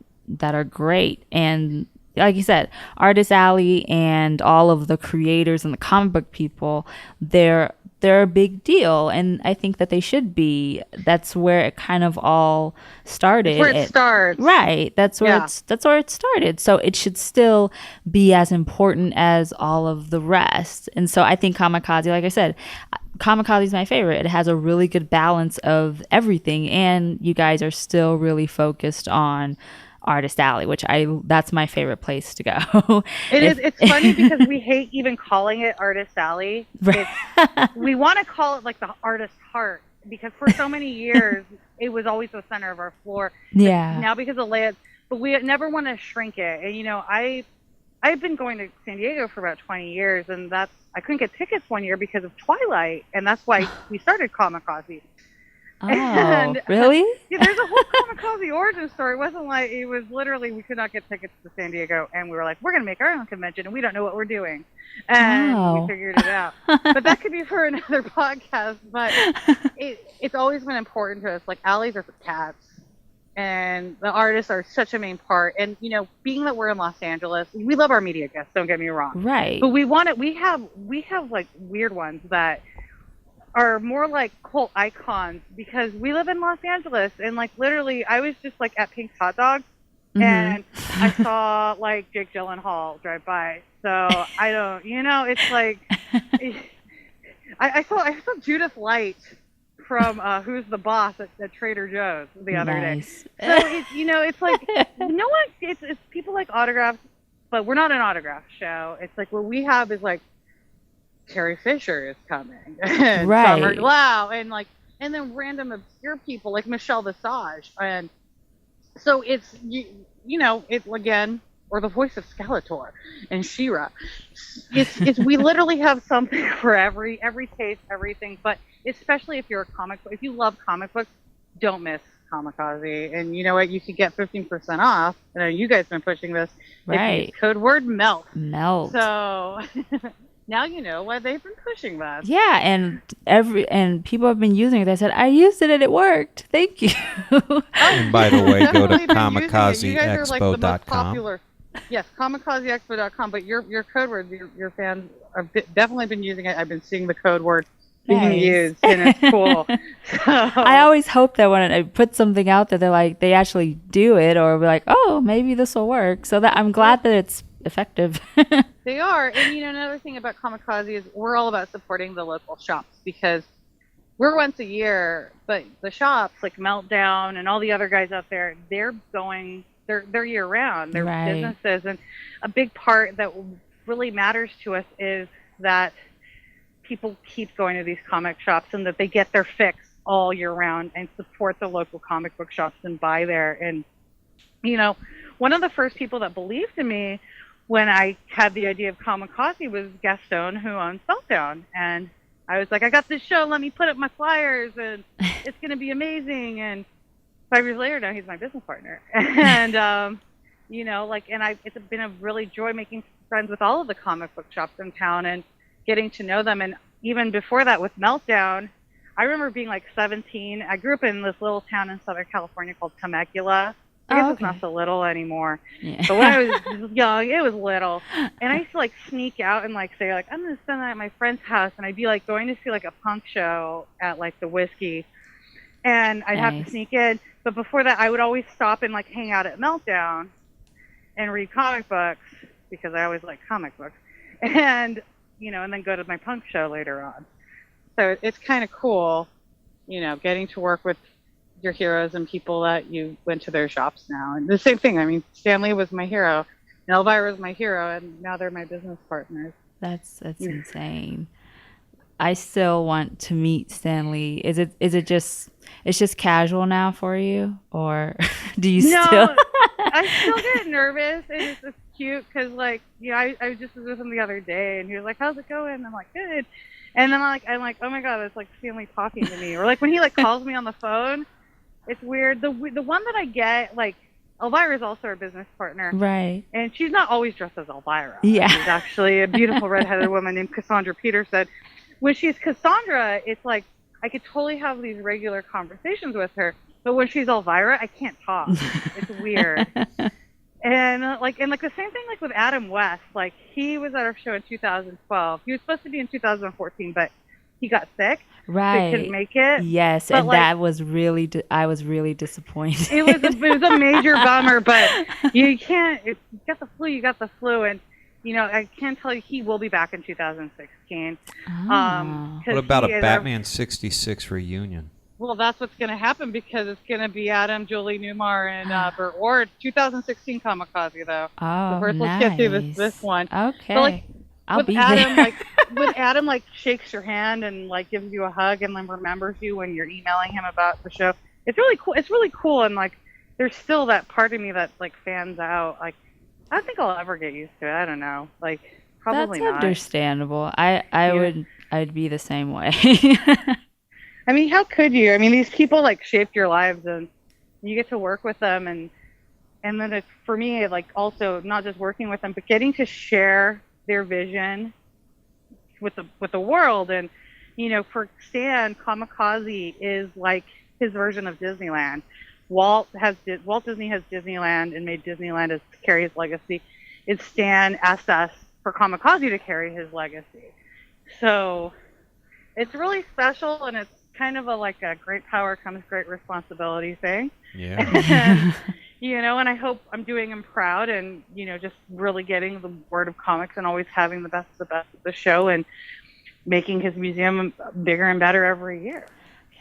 great. And like you said, Artist Alley and all of the creators and the comic book people, they're a big deal, and I think that they should be. That's where it kind of all started. That's where it starts. Right. That's where it started. So it should still be as important as all of the rest. And so I think Comikaze, like I said, Comikaze is my favorite. It has a really good balance of everything, and you guys are still really focused on Artist Alley, which that's my favorite place to go. It's funny because we hate even calling it Artist Alley. We want to call it like the Artist Heart, because for so many years it was always the center of our floor. Yeah. Now because of layouts, but we never want to shrink it. And you know, I've been going to San Diego for about 20 years, and I couldn't get tickets one year because of Twilight, and that's why we started Comikaze. Oh, and, really? Yeah, there's a whole Comikaze origin story. It was literally, we could not get tickets to San Diego, and we were like, we're going to make our own convention, and we don't know what we're doing. And we figured it out. But that could be for another podcast. But it's always been important to us. Like, alleys are for cats, and the artists are such a main part. And, you know, being that we're in Los Angeles, we love our media guests, don't get me wrong. Right. But we have like weird ones that are more like cult icons, because we live in Los Angeles, and like literally I was just like at Pink's Hot Dogs, and I saw like Jake Gyllenhaal drive by. So I don't, you know, it's like I saw Judith Light from Who's the Boss at Trader Joe's the other day. So it's, you know, it's like no one, it's people like autographs, but we're not an autograph show. It's like what we have is like Terry Fisher is coming, and Summer Glau, and then random obscure people like Michelle Visage, and so it's you know, it again, or the voice of Skeletor and She-Ra. It's we literally have something for every taste, everything. But especially if you're if you love comic books, don't miss Comikaze. And you know what? You could get 15% off. I know you guys have been pushing this. If you use code word MELT. So now you know why they've been pushing that. Yeah, and people have been using it. They said, I used it and it worked. Thank you. And by the way, go to comikazeexpo.com. Yes, comikazeexpo.com. But your code word, your fans have definitely been using it. I've been seeing the code word being used, and it's cool. So, I always hope that when I put something out there, they actually do it, or be like, oh, maybe this will work. So that I'm glad that effective. They are. And, another thing about Comikaze is we're all about supporting the local shops because we're once a year, but the shops like Meltdown and all the other guys out there, they're year round. They're Right. businesses. And a big part that really matters to us is that people keep going to these comic shops and that they get their fix all year round and support the local comic book shops and buy there. And, one of the first people that believed in me when I had the idea of Comikaze was Gaston, who owns Meltdown. And I was like, I got this show, let me put up my flyers and it's going to be amazing. And 5 years later, now he's my business partner. And, it's been a really joy making friends with all of the comic book shops in town and getting to know them. And even before that with Meltdown, I remember being like 17. I grew up in this little town in Southern California called Temecula. I guess it's not so little anymore. Yeah. But when I was young, it was little. And I used to sneak out and say I'm going to spend that at my friend's house. And I'd be going to see a punk show at the Whiskey. And I'd have to sneak in. But before that, I would always stop and hang out at Meltdown and read comic books because I always liked comic books. And, and then go to my punk show later on. So it's kind of cool, getting to work with your heroes and people that you went to their shops now. And the same thing. I mean, Stanley was my hero, and Elvira was my hero, and now they're my business partners. That's insane. I still want to meet Stanley. Is it just casual now for you, or do you still? No, I still get nervous, and it's cute because I just was with him the other day, and he was like, "How's it going?" And I'm like, "Good." And then I'm like, "Oh my God, it's Stanley talking to me," or when he calls me on the phone. It's weird. The one that I get, Elvira is also our business partner. Right. And she's not always dressed as Elvira. Yeah. She's actually a beautiful redheaded woman named Cassandra Peterson. When she's Cassandra, it's I could totally have these regular conversations with her. But when she's Elvira, I can't talk. It's weird. And the same thing with Adam West. He was at our show in 2012. He was supposed to be in 2014, but he got sick. Right. So he couldn't make it. Yes, but and that was really I was really disappointed. It was a major bummer, but you can't. If you got the flu, you got the flu, and I can tell you he will be back in 2016. What about a Batman 66 reunion? Well, that's what's going to happen because it's going to be Adam, Julie Newmar, and Burt Ward. 2016 Comikaze, though. Oh, so first, nice. let's get through this one. Okay. But, I'll be Adam, there. With Adam, shakes your hand and gives you a hug and then remembers you when you're emailing him about the show. It's really cool. It's really cool, and there's still that part of me that fans out. I don't think I'll ever get used to it. I don't know. Probably That's not. Understandable. I'd be the same way. I mean, how could you? I mean, these people shaped your lives, and you get to work with them, and then it's for me also not just working with them, but getting to share their vision with the world. And for Stan, Comikaze is his version of Disneyland. Walt Disney has Disneyland and made Disneyland as carry his legacy. It's Stan asked us for Comikaze to carry his legacy. So it's really special, and it's kind of a great power comes great responsibility thing. Yeah. And, and I hope I'm doing him proud and, just really getting the word of comics and always having the best of the show and making his museum bigger and better every year.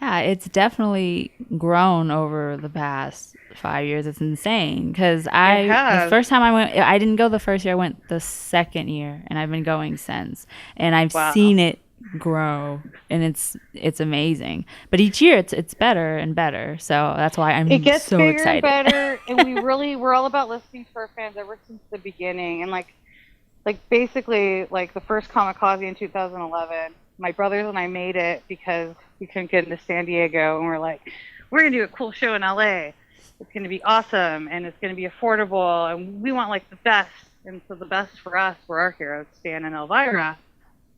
Yeah, it's definitely grown over the past 5 years. It's insane because the first time I went, I didn't go the first year. I went the second year, and I've been going since. And I've seen it grow, and it's amazing. But each year it's better and better. So that's why I'm so excited. It gets bigger and better, and we're all about listening to our fans ever since the beginning. And basically the first Comikaze in 2011. My brothers and I made it because we couldn't get into San Diego, and we're going to do a cool show in LA. It's going to be awesome, and it's going to be affordable, and we want the best. And so the best for us were our heroes, Stan and Elvira.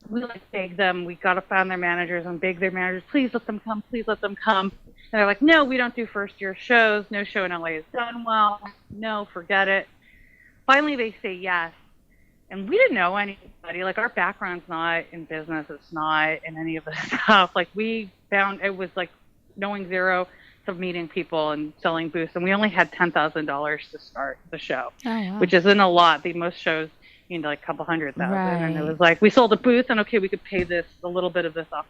We begged them. We got to find their managers and beg their managers, please let them come, please let them come. And they're no, we don't do first year shows. No show in LA is done well. No, forget it. Finally, they say yes. And we didn't know anybody. Our background's not in business. It's not in any of this stuff. We found it was knowing zero of meeting people and selling booths, and we only had $10,000 to start the show, wow. which isn't a lot. The most shows, like a couple $100,000, and it Right. was like we sold a booth, and okay, we could pay a little bit of this off.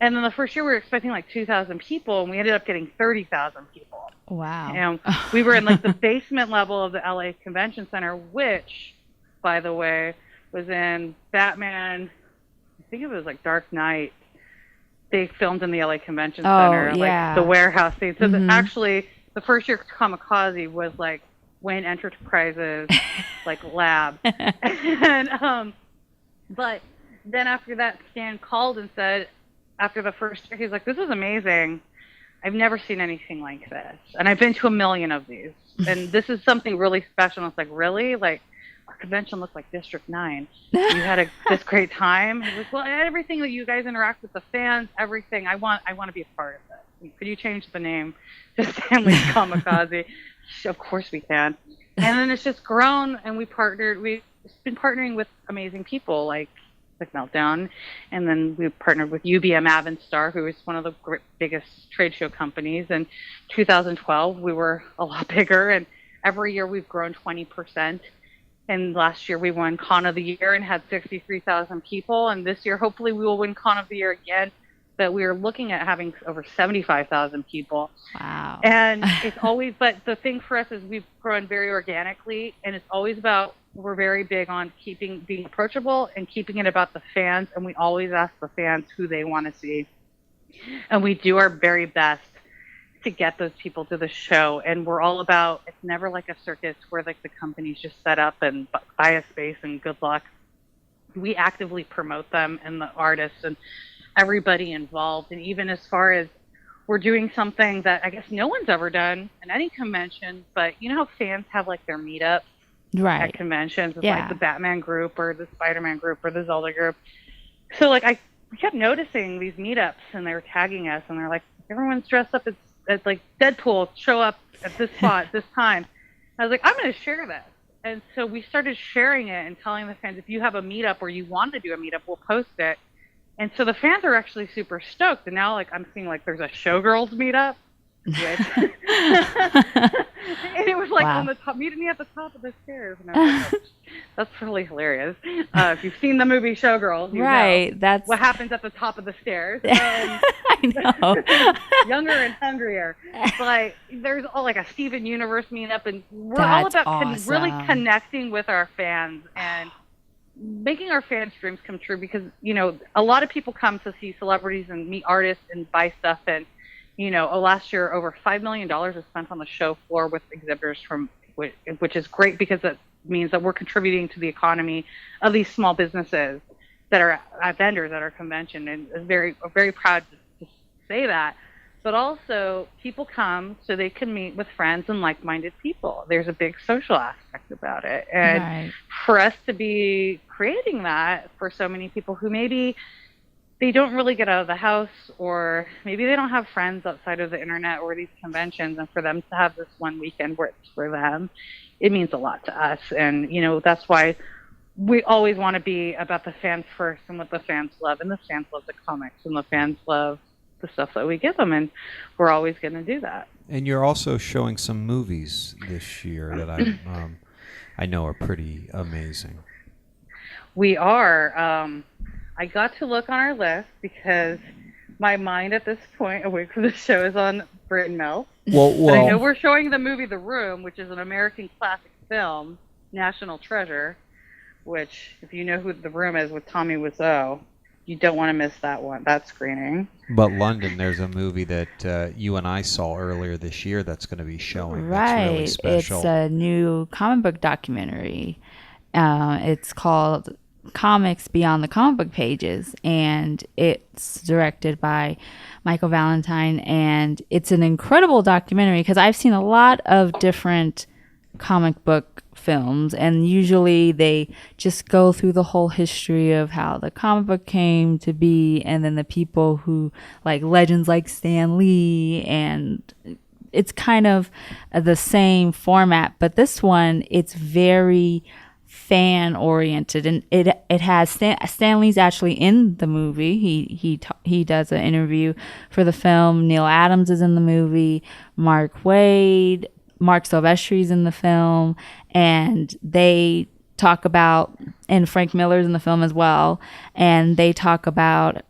And then the first year we were expecting like 2,000 people, and we ended up getting 30,000 people. Wow. And we were in like the basement level of the LA Convention Center, which, by the way, was in Batman. I think it was like Dark Knight. They filmed in the LA Convention Center, yeah. like the warehouse scene. So Mhm. actually, the first year Comikaze was like Wayne Enterprises, like lab. And but then after that, Stan called and said, after the first year, he's like, "This is amazing. I've never seen anything like this, and I've been to 1 million of these, and this is something really special." And it's like, really? Like, our convention looked like District 9. You had this great time? He's like, well, everything that you guys interact with the fans, everything, I want to be a part of it. Could you change the name to Stanley's Comikaze? Of course we can. And then it's just grown, and we've been partnering with amazing people like Meltdown, and then we partnered with UBM Avenstar, who is one of the biggest trade show companies. In 2012, we were a lot bigger, and every year we've grown 20%. And last year we won Con of the Year and had 63,000 people, and this year hopefully we will win Con of the Year again. But we are looking at having over 75,000 people. Wow. And it's always, but the thing for us is we've grown very organically, and it's always about, we're very big on being approachable and keeping it about the fans, and we always ask the fans who they want to see. And we do our very best to get those people to the show. And we're all about, it's never like a circus where like the companies just set up and buy a space and good luck. We actively promote them and the artists and everybody involved. And even as far as we're doing something that I guess no one's ever done in any convention, but you know how fans have like their meetups Right. at conventions with Yeah. like the Batman group or the Spider-Man group or the Zelda group. So like we kept noticing these meetups, and they were tagging us, and they're like, everyone's dressed up as like Deadpool, show up at this spot this time. I was like, I'm going to share this. And so we started sharing it and telling the fans, if you have a meetup or you want to do a meetup, we'll post it. And so the fans are actually super stoked. And now like I'm seeing like there's a Showgirls meetup. And it was like Wow. on the top, meeting me at the top of the stairs. And I was like, that's really hilarious. If you've seen the movie Showgirls, you Right. know That's what happens at the top of the stairs. I know. Younger and hungrier. But there's all like a Steven Universe meetup, and we're all That's about really awesome. connecting with our fans and making our fans' dreams come true, because a lot of people come to see celebrities and meet artists and buy stuff, and last year over $5 million was spent on the show floor with exhibitors which is great, because that means that we're contributing to the economy of these small businesses that are vendors at our convention, and we're very proud to say that. But also, people come so they can meet with friends and like-minded people. There's a big social aspect about it, and Right. for us to be creating that for so many people who maybe they don't really get out of the house, or maybe they don't have friends outside of the internet or these conventions, and for them to have this one weekend where it's for them, it means a lot to us. And that's why we always want to be about the fans first and what the fans love, and the fans love the comics, and the fans love the stuff that we give them, and we're always going to do that. And you're also showing some movies this year that I know are pretty amazing. We are. I got to look on our list because my mind at this point, awake from the show, is on Britain Mills. Well, But I know we're showing the movie The Room, which is an American classic film, National Treasure, which, if you know who The Room is with Tommy Wiseau, you don't want to miss that screening. But Londyn, there's a movie that you and I saw earlier this year that's going to be showing. Right. That's really special. It's a new comic book documentary. It's called Comics Beyond the Comic Book Pages, and it's directed by Michael Valentine, and it's an incredible documentary because I've seen a lot of different comic book films, and usually they just go through the whole history of how the comic book came to be, and then the people who like legends like Stan Lee, and it's kind of the same format. But this one, it's very fan oriented, and it has Stanley's actually in the movie. He does an interview for the film. Neil Adams is in the movie. Mark Silvestri's in the film, and they talk about, and Frank Miller's in the film as well, and they talk about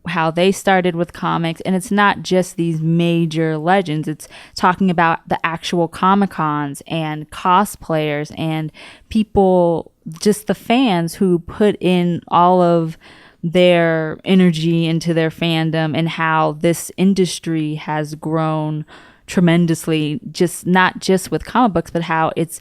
how they started with comics. And it's not just these major legends, it's talking about the actual Comic-Cons and cosplayers and people, just the fans who put in all of their energy into their fandom, and how this industry has grown tremendously, just not just with comic books, but how it's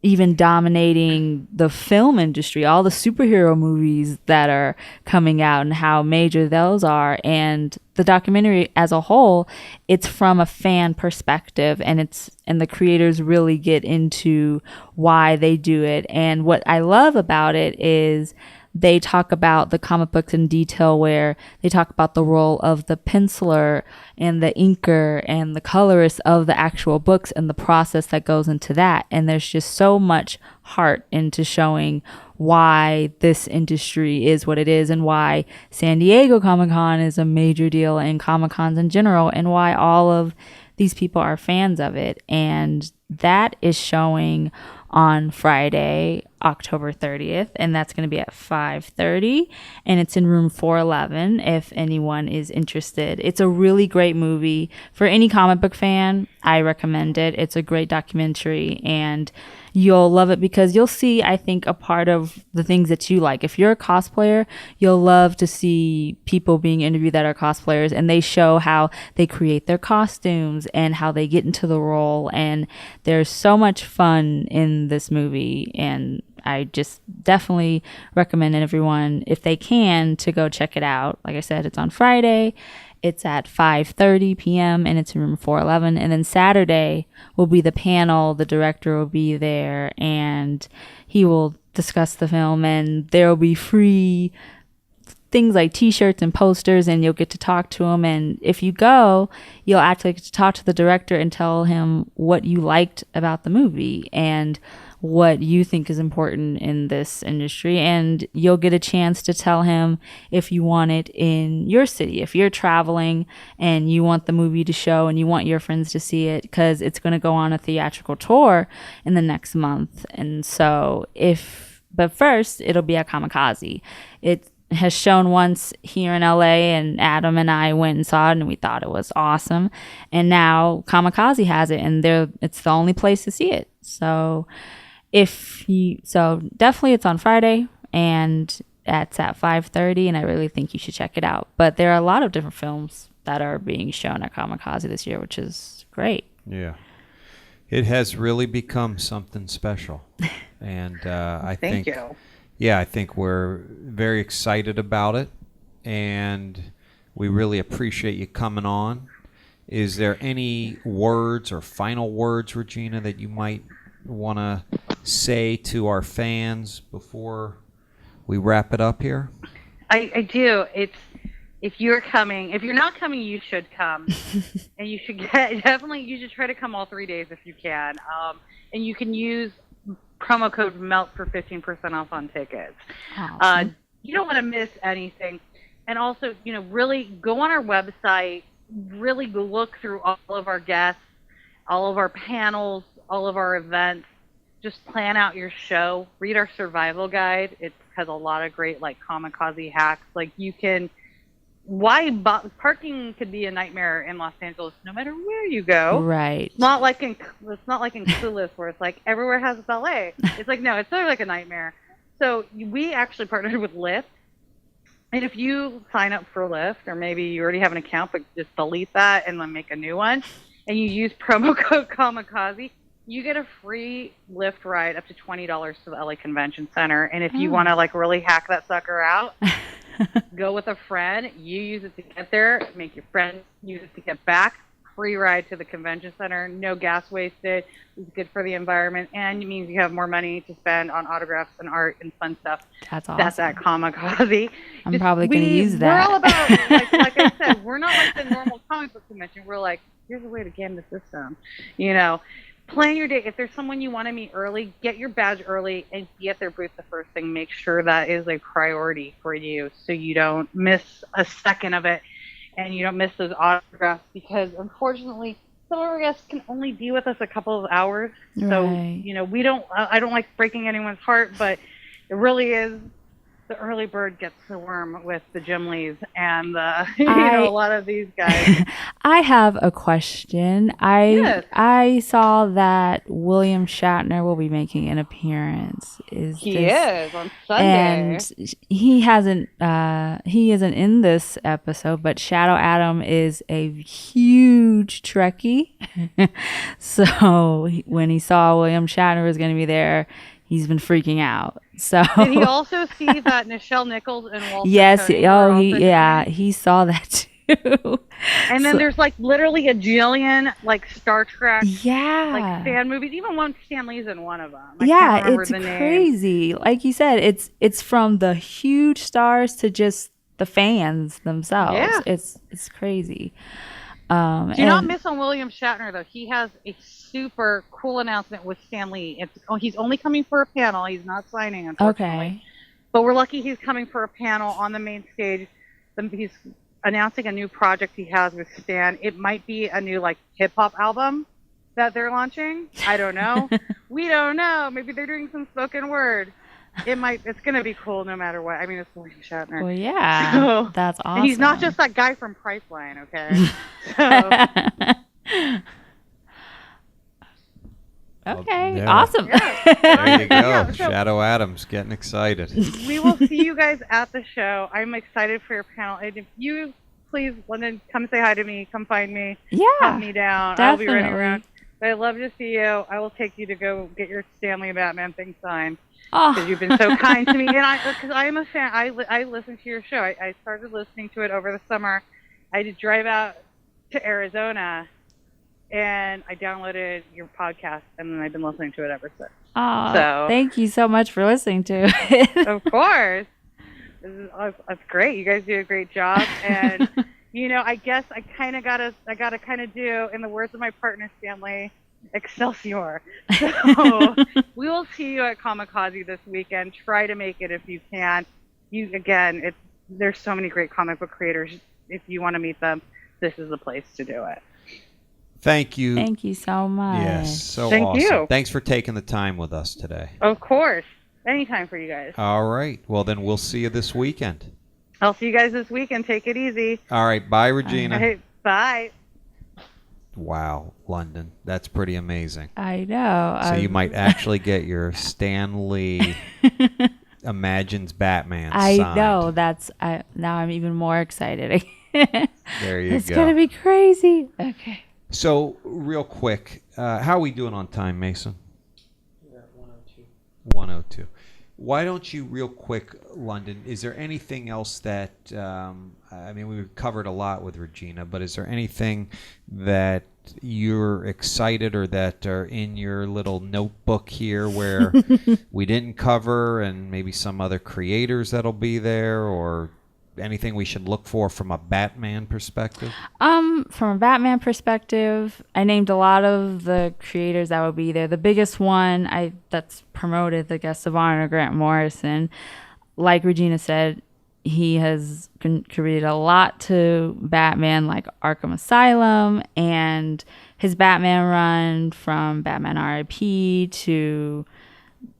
even dominating the film industry, all the superhero movies that are coming out and how major those are. And the documentary as a whole, it's from a fan perspective, and the creators really get into why they do it. And what I love about it is they talk about the comic books in detail, where they talk about the role of the penciler and the inker and the colorist of the actual books and the process that goes into that. And there's just so much heart into showing why this industry is what it is, and why San Diego Comic-Con is a major deal, and Comic-Cons in general, and why all of these people are fans of it. And that is showing on Friday, October 30th, and that's going to be at 5:30, and it's in room 411 if anyone is interested. It's a really great movie. For any comic book fan, I recommend it. It's a great documentary, and you'll love it because you'll see, I think, a part of the things that you like. If you're a cosplayer, you'll love to see people being interviewed that are cosplayers, and they show how they create their costumes and how they get into the role. And there's so much fun in this movie, and I just definitely recommend everyone, if they can, to go check it out. Like I said, it's on Friday. It's at 5:30 p.m. and it's in room 411. And then Saturday will be the panel. The director will be there, and he will discuss the film, and there will be free things like t-shirts and posters, and you'll get to talk to him. And if you go, you'll actually get to talk to the director and tell him what you liked about the movie and what you think is important in this industry. And you'll get a chance to tell him if you want it in your city, if you're traveling and you want the movie to show and you want your friends to see it, because it's going to go on a theatrical tour in the next month. And so but first it'll be at Comikaze. It has shown once here in LA, and Adam and I went and saw it, and we thought it was awesome. And now Comikaze has it, and it's the only place to see it. So definitely it's on Friday, and it's at 5:30, and I really think you should check it out. But there are a lot of different films that are being shown at Comikaze this year, which is great. Yeah. It has really become something special. And Thank you. Yeah, I think we're very excited about it, and we really appreciate you coming on. Is there any words or final words, Regina, that you might want to say to our fans before we wrap it up here? I do. If you're not coming, you should come, and you should you should try to come all 3 days if you can. And you can use promo code MELT for 15% off on tickets. Awesome. You don't want to miss anything. And also, really go on our website, really go look through all of our guests, all of our panels, all of our events. Just plan out your show. Read our survival guide. It has a lot of great Comikaze hacks. Parking could be a nightmare in Los Angeles no matter where you go. Right. It's not like in Clueless where it's like everywhere has a valet. It's like, no, it's sort of like a nightmare. So we actually partnered with Lyft. And if you sign up for Lyft, or maybe you already have an account but just delete that and then make a new one, and you use promo code Comikaze, you get a free Lyft ride up to $20 to the LA Convention Center. And if you want to really hack that sucker out, go with a friend. You use it to get there. Make your friend use it to get back. Free ride to the convention center. No gas wasted. It's good for the environment, and it means you have more money to spend on autographs and art and fun stuff. That's awesome. That's at Comikaze. I'm probably going to use that. We're all about, like I said, we're not like the normal comic book convention. We're like, here's a way to game the system, plan your day. If there's someone you want to meet early, get your badge early and be at their booth the first thing. Make sure that is a priority for you so you don't miss a second of it and you don't miss those autographs, because unfortunately some of our guests can only be with us a couple of hours. So, Right. I don't like breaking anyone's heart, but it really is the early bird gets the worm with the Gimleys and a lot of these guys. I have a question. Yes. I saw that William Shatner will be making an appearance. He is on Sunday. And he isn't in this episode, but Shadow Adam is a huge Trekkie. So when he saw William Shatner was going to be there, he's been freaking out. So did he also see that Nichelle Nichols and Walter yes, Cody were also doing? he saw that too. And then there's like literally a jillion like Star Trek Yeah. fan movies. Even one Stan Lee's in one of them. I can't remember It's the name. crazy. Like you said, it's from the huge stars to just the fans themselves. Yeah. It's crazy. Do not miss on William Shatner though. He has a super cool announcement with Stan Lee. He's only coming for a panel. He's not signing, unfortunately. Okay. But we're lucky he's coming for a panel on the main stage. He's announcing a new project he has with Stan. It might be a new like hip hop album that they're launching. I don't know. We don't know. Maybe they're doing some spoken word. It's gonna be cool no matter what. I mean, it's William Shatner. Well, yeah. So, That's awesome. and he's not just that guy from Priceline, okay? So okay. Yeah. Awesome. There you go. Yeah, so- Shadow Adams getting excited. we will see you guys at the show. I'm excited for your panel. And if you please, Londyn, come say hi to me. Come find me. Hunt Yeah. me down. I'll be running Definitely. around. But I'd love to see you. I will take you to go get your Stanley Batman thing signed. Because Oh, you've been so kind to me, and because I am a fan. I listen to your show. I started listening to it over the summer. I did drive out to Arizona, and I downloaded your podcast, and then I've been listening to it ever since. So- thank you so much for listening to it. Of course, that's great. You guys do a great job, and I guess I gotta kind of do, in the words of my partner Stanley, Excelsior. So we will see you at Comikaze this weekend. Try to make it if you can. There's so many great comic book creators. If you want to meet them, this is the place to do it. Thank you. Thank you so much. Yes, so Thank awesome. you. Thanks for taking the time with us today. Of course, anytime for you guys. All right. Well, then we'll see you this weekend. I'll see you guys this weekend. Take it easy. All right. Bye, Regina. All right, bye. Wow, Londyn. That's pretty amazing. I know. So you might actually get your Stan Lee Imagines Batman I signed. know. Now I'm even more excited. There you It's go. gonna be crazy. Okay. So, real quick, how are we doing on time, Mason? We're at 102. 102. Why don't you, real quick, Londyn, is there anything else that, we've covered a lot with Regina, but is there anything that you're excited or that are in your little notebook here where we didn't cover, and maybe some other creators that'll be there, or anything we should look for from a Batman perspective? From a Batman perspective, I named a lot of the creators that will be there. The biggest one that's promoted, the guest of honor, Grant Morrison. Like Regina said, he has contributed a lot to Batman, like Arkham Asylum, and his Batman run from Batman R.I.P. to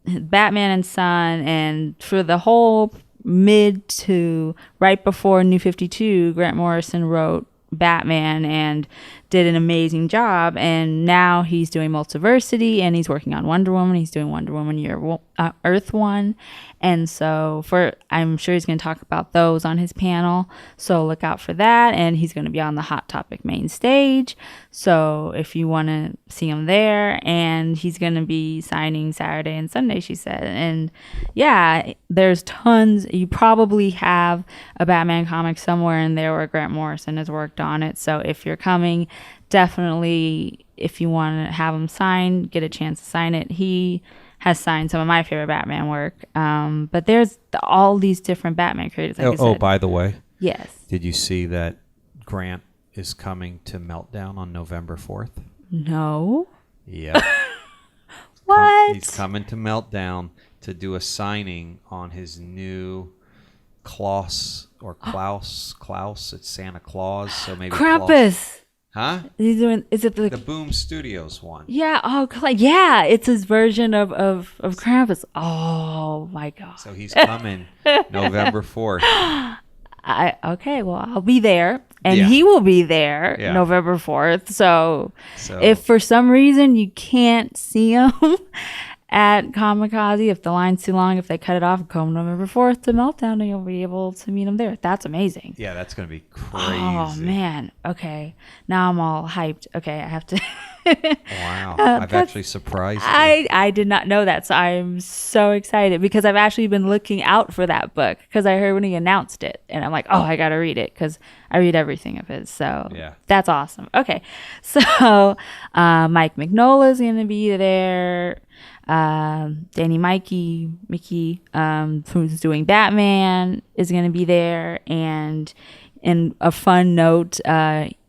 Batman and Son, and for the whole mid to right before New 52, Grant Morrison wrote Batman and did an amazing job. And now he's doing Multiversity, and he's working on Wonder Woman. He's doing Wonder Woman Earth 1. And so I'm sure he's going to talk about those on his panel. So look out for that. And he's going to be on the Hot Topic main stage. So if you want to see him there, and he's going to be signing Saturday and Sunday, she said. And yeah, there's tons. You probably have a Batman comic somewhere in there where Grant Morrison has worked on it. So if you're coming, definitely, if you want to have him sign, get a chance to sign it. He has signed some of my favorite Batman work. But there's all these different Batman creators. Like I said. By the way, Yes. did you see that Grant is coming to Meltdown on November 4th? No. Yep. What? He's coming to Meltdown to do a signing on his new Klaus. It's Santa Claus. So maybe Krampus. Klaus. Huh? He's doing. Is it The Boom Studios one. Yeah. Oh, yeah. It's his version of Krampus. Oh my God. So he's coming November 4th. Okay. Well, I'll be there, and he will be there November 4th. So if for some reason you can't see him at Comikaze, if the line's too long, if they cut it off, come November 4th to Meltdown, and you'll be able to meet him there. That's amazing. Yeah, that's going to be crazy. Oh, man. Okay. Now I'm all hyped. Okay, I have to. Wow. I've actually surprised you. I did not know that, so I'm so excited because I've actually been looking out for that book because I heard when he announced it, and I'm like, oh, I got to read it because I read everything of his. So that's awesome. Okay. So Mike Mignola is going to be there. Danny Mickey, who's doing Batman, is going to be there. And in a fun note,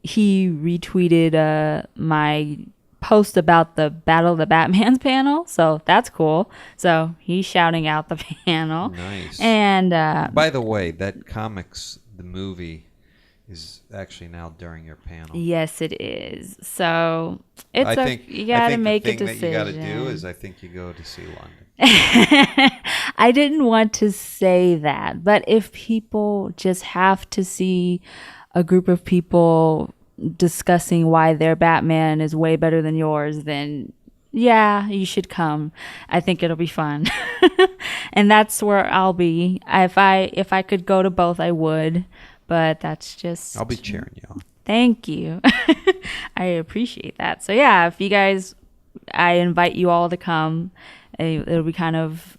he retweeted my post about the Battle of the Batmans panel. So that's cool. So he's shouting out the panel. Nice. And by the way, that comics, the movie, is actually now during your panel. Yes, it is. So you got to make a decision. The thing that you got to do is I think you go to see Londyn. I didn't want to say that, but if people just have to see a group of people discussing why their Batman is way better than yours, then yeah, you should come. I think it'll be fun. And that's where I'll be. If I could go to both, I would. But that's just... I'll be cheering you on. Thank you. I appreciate that. So yeah, if you guys... I invite you all to come. It'll be kind of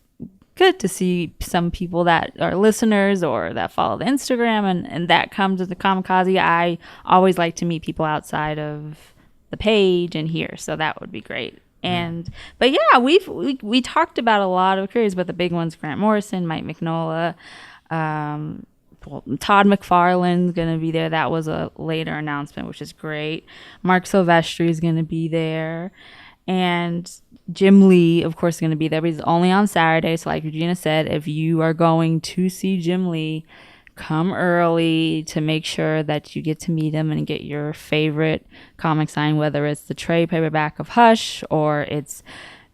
good to see some people that are listeners or that follow the Instagram and that come to the Comikaze. I always like to meet people outside of the page and here. So that would be great. But yeah, we talked about a lot of careers, but the big ones: Grant Morrison, Mike Mignola, Todd McFarlane's going to be there. That was a later announcement, which is great. Mark Silvestri is going to be there. And Jim Lee, of course, is going to be there. But he's only on Saturday. So like Regina said, if you are going to see Jim Lee, come early to make sure that you get to meet him and get your favorite comic sign, whether it's the trade paperback of Hush or it's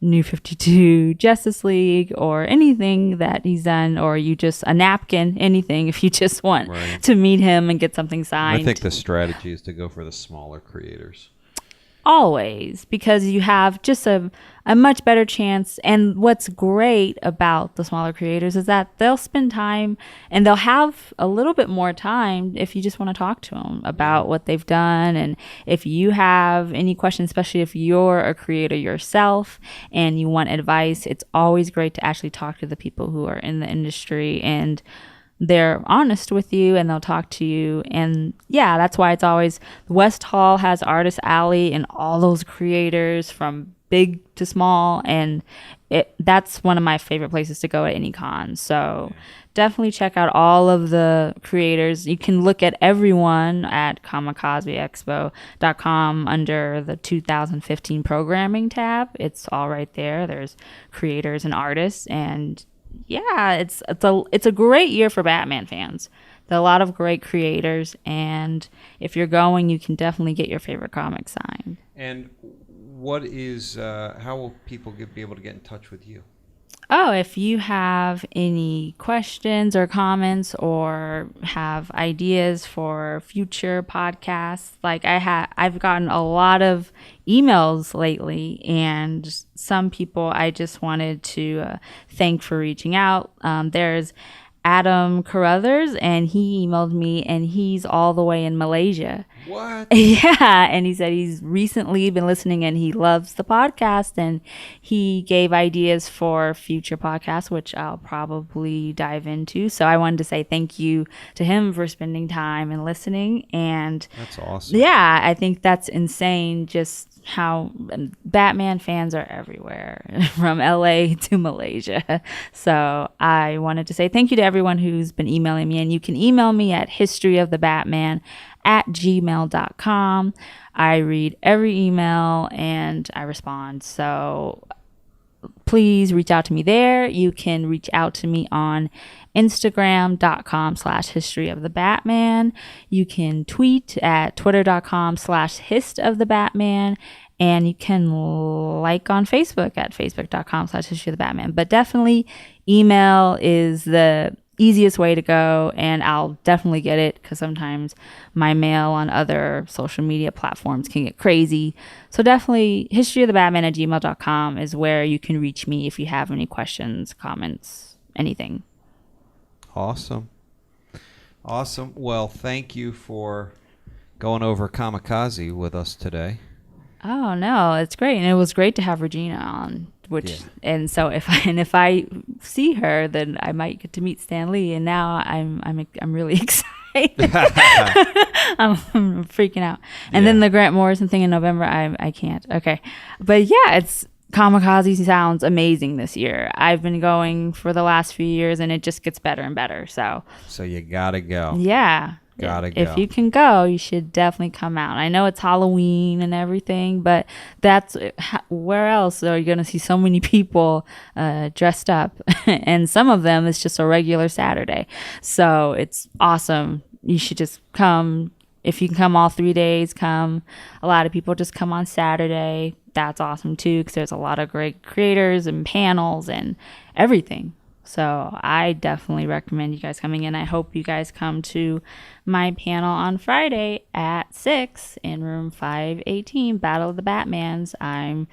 New 52 Justice League or anything that he's done, or you just a napkin, anything, if you just want to meet him and get something signed. I think the strategy is to go for the smaller creators. Always, because you have just a much better chance. And what's great about the smaller creators is that they'll spend time and they'll have a little bit more time if you just want to talk to them about what they've done. And if you have any questions, especially if you're a creator yourself and you want advice, it's always great to actually talk to the people who are in the industry, and they're honest with you and they'll talk to you. And yeah, that's why it's always West Hall has Artist Alley and all those creators from big to small, and that's one of my favorite places to go at any con. So definitely check out all of the creators. You can look at everyone at comikazeexpo.com under the 2015 programming tab. It's all right there. There's creators and artists, and yeah, it's a great year for Batman fans. There are a lot of great creators, and if you're going, you can definitely get your favorite comic signed. And what is how will people be able to get in touch with you? Oh, if you have any questions or comments or have ideas for future podcasts, like I've gotten a lot of emails lately, and some people I just wanted to thank for reaching out. There's Adam Carruthers, and he emailed me, and he's all the way in Malaysia. What? Yeah, and he said he's recently been listening and he loves the podcast, and he gave ideas for future podcasts, which I'll probably dive into. So I wanted to say thank you to him for spending time and listening. And that's awesome. Yeah, I think that's insane, just how Batman fans are everywhere from LA to Malaysia. So I wanted to say thank you to everyone everyone who's been emailing me. And you can email me at historyofthebatman@gmail.com. I read every email and I respond. So please reach out to me there. You can reach out to me on Instagram.com/historyofthebatman. You can tweet at twitter.com/histofthebatman. And you can like on Facebook at facebook.com/historyofthebatman. But definitely email is the easiest way to go, and I'll definitely get it because sometimes my mail on other social media platforms can get crazy. So definitely historyofthebatman@gmail.com is where you can reach me if you have any questions, comments, anything. Awesome. Well, thank you for going over Comikaze with us today. Oh no, it's great, and it was great to have Regina on. And so if I see her, then I might get to meet Stan Lee. And now I'm really excited. I'm freaking out. And then the Grant Morrison thing in November, I can't. Okay, but yeah, Comikaze sounds amazing this year. I've been going for the last few years, and it just gets better and better. So you gotta go. Yeah. Gotta go. If you can go, you should definitely come out. I know it's Halloween and everything, but where else are you going to see so many people dressed up? And some of them it's just a regular Saturday. So it's awesome. You should just come. If you can come all 3 days, come. A lot of people just come on Saturday. That's awesome too, because there's a lot of great creators and panels and everything. So I definitely recommend you guys coming in. I hope you guys come to my panel on Friday at 6 in room 518, Battle of the Batmans. I'm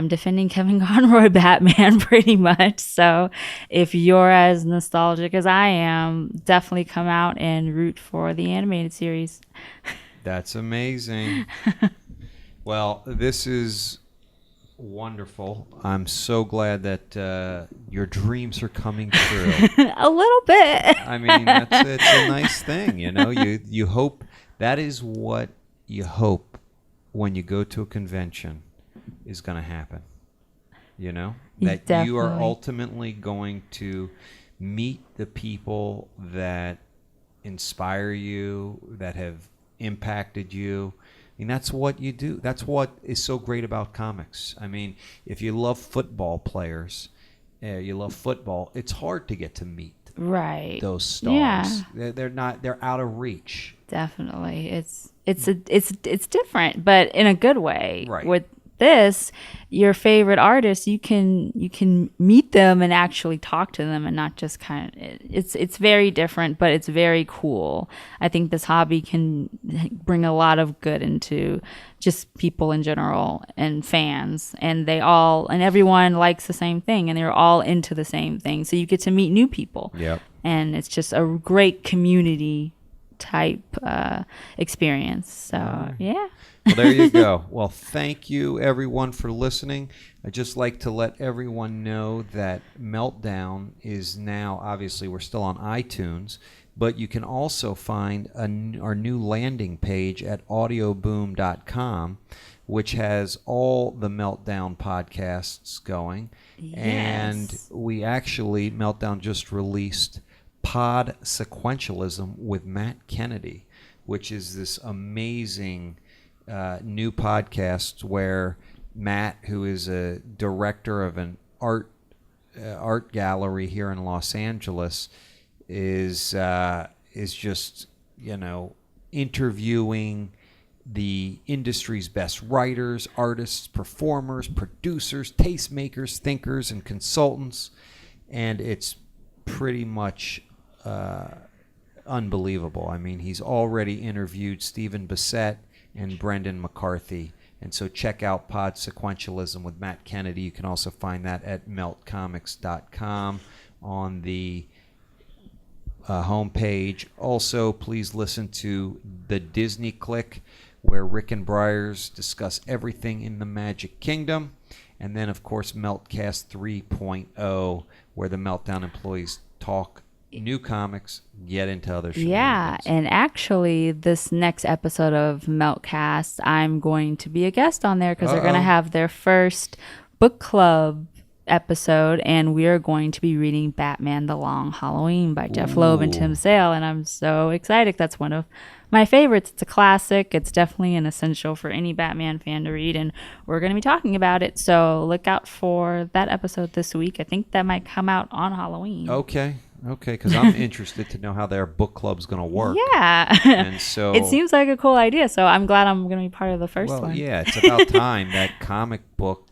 defending Kevin Conroy Batman pretty much. So if you're as nostalgic as I am, definitely come out and root for the animated series. That's amazing. Well, this is wonderful. I'm so glad that your dreams are coming true. A little bit. I mean, it's a nice thing, you know. You hope that is what you hope when you go to a convention is going to happen. You know, that Definitely. You are ultimately going to meet the people that inspire you, that have impacted you. I mean, that's what you do. That's what is so great about comics. I mean, if you love football players, you love football, it's hard to get to meet those stars. Yeah. They're out of reach. Definitely. It's different, but in a good way. Right. With this, your favorite artist, you can meet them and actually talk to them and not just it's very different, but it's very cool. I think this hobby can bring a lot of good into just people in general and fans, and everyone likes the same thing and they're all into the same thing. So you get to meet new people. Yep. And it's just a great community type experience. So, yeah. Well, there you go. Well, thank you, everyone, for listening. I'd just like to let everyone know that Meltdown is now, obviously, we're still on iTunes, but you can also find our new landing page at audioboom.com, which has all the Meltdown podcasts going. Yes. And Meltdown just released Pod Sequentialism with Matt Kennedy, which is this amazing new podcast where Matt, who is a director of an art gallery here in Los Angeles, is just, you know, interviewing the industry's best writers, artists, performers, producers, tastemakers, thinkers, and consultants, and it's pretty much unbelievable. I mean, he's already interviewed Stephen Bissett and Brendan McCarthy. And so check out Pod Sequentialism with Matt Kennedy. You can also find that at meltcomics.com on the homepage. Also, please listen to The Disney Click, where Rick and Briars discuss everything in the Magic Kingdom. And then, of course, Meltcast 3.0, where the Meltdown employees talk new comics, get into other shows. Yeah, and actually, this next episode of Meltcast, I'm going to be a guest on there because they're going to have their first book club episode, and we are going to be reading Batman The Long Halloween by Jeff Loeb and Tim Sale, and I'm so excited. That's one of my favorites. It's a classic. It's definitely an essential for any Batman fan to read, and we're going to be talking about it, so look out for that episode this week. I think that might come out on Halloween. Okay, because I'm interested to know how their book club's going to work. Yeah. And so it seems like a cool idea, so I'm glad I'm going to be part of the first one. Yeah, it's about time that comic book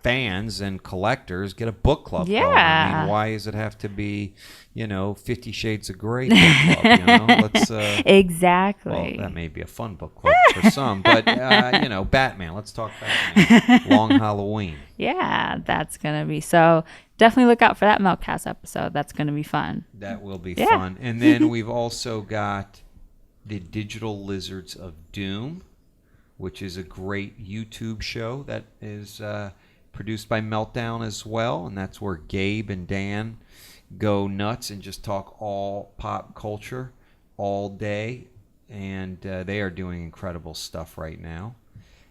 fans and collectors get a book club going. I mean, why does it have to be, 50 Shades of Grey book club? Let's exactly. Well, that may be a fun book club for some, but Batman. Let's talk Batman. Long Halloween. Yeah, that's gonna be so. Definitely look out for that Meltcast episode. That's gonna be fun. That will be fun. And then we've also got the Digital Lizards of Doom, which is a great YouTube show that is produced by Meltdown as well, and that's where Gabe and Dan go nuts and just talk all pop culture all day, and they are doing incredible stuff right now.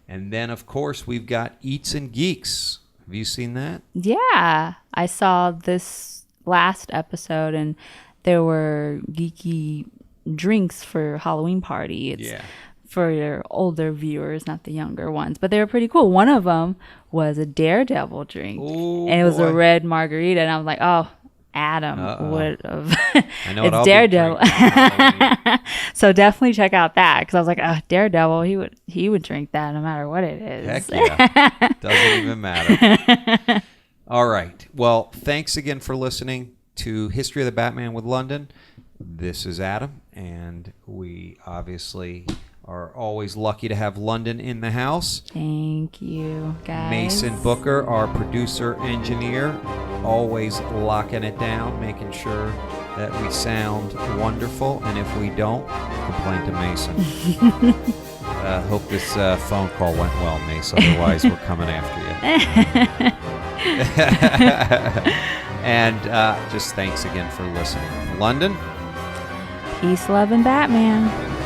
And then, of course, we've got Eats and Geeks. Have you seen that? Yeah, I saw this last episode, and there were geeky drinks for Halloween party. It's for your older viewers, not the younger ones, but they were pretty cool. One of them was a Daredevil drink, and it was a red margarita, and I was like, oh, Adam would have. I know it's Daredevil. So definitely check out that, because I was like, oh, Daredevil, he would drink that no matter what it is. Heck yeah. Doesn't even matter. All right. Well, thanks again for listening to History of the Batman with Londyn. This is Adam, and we obviously are always lucky to have Londyn in the house. Thank you, guys. Mason Booker, our producer engineer, always locking it down, making sure that we sound wonderful. And if we don't, complain to Mason. Hope this phone call went well, Mason. Otherwise, we're coming after you. And just thanks again for listening. Londyn? Peace, love, and Batman.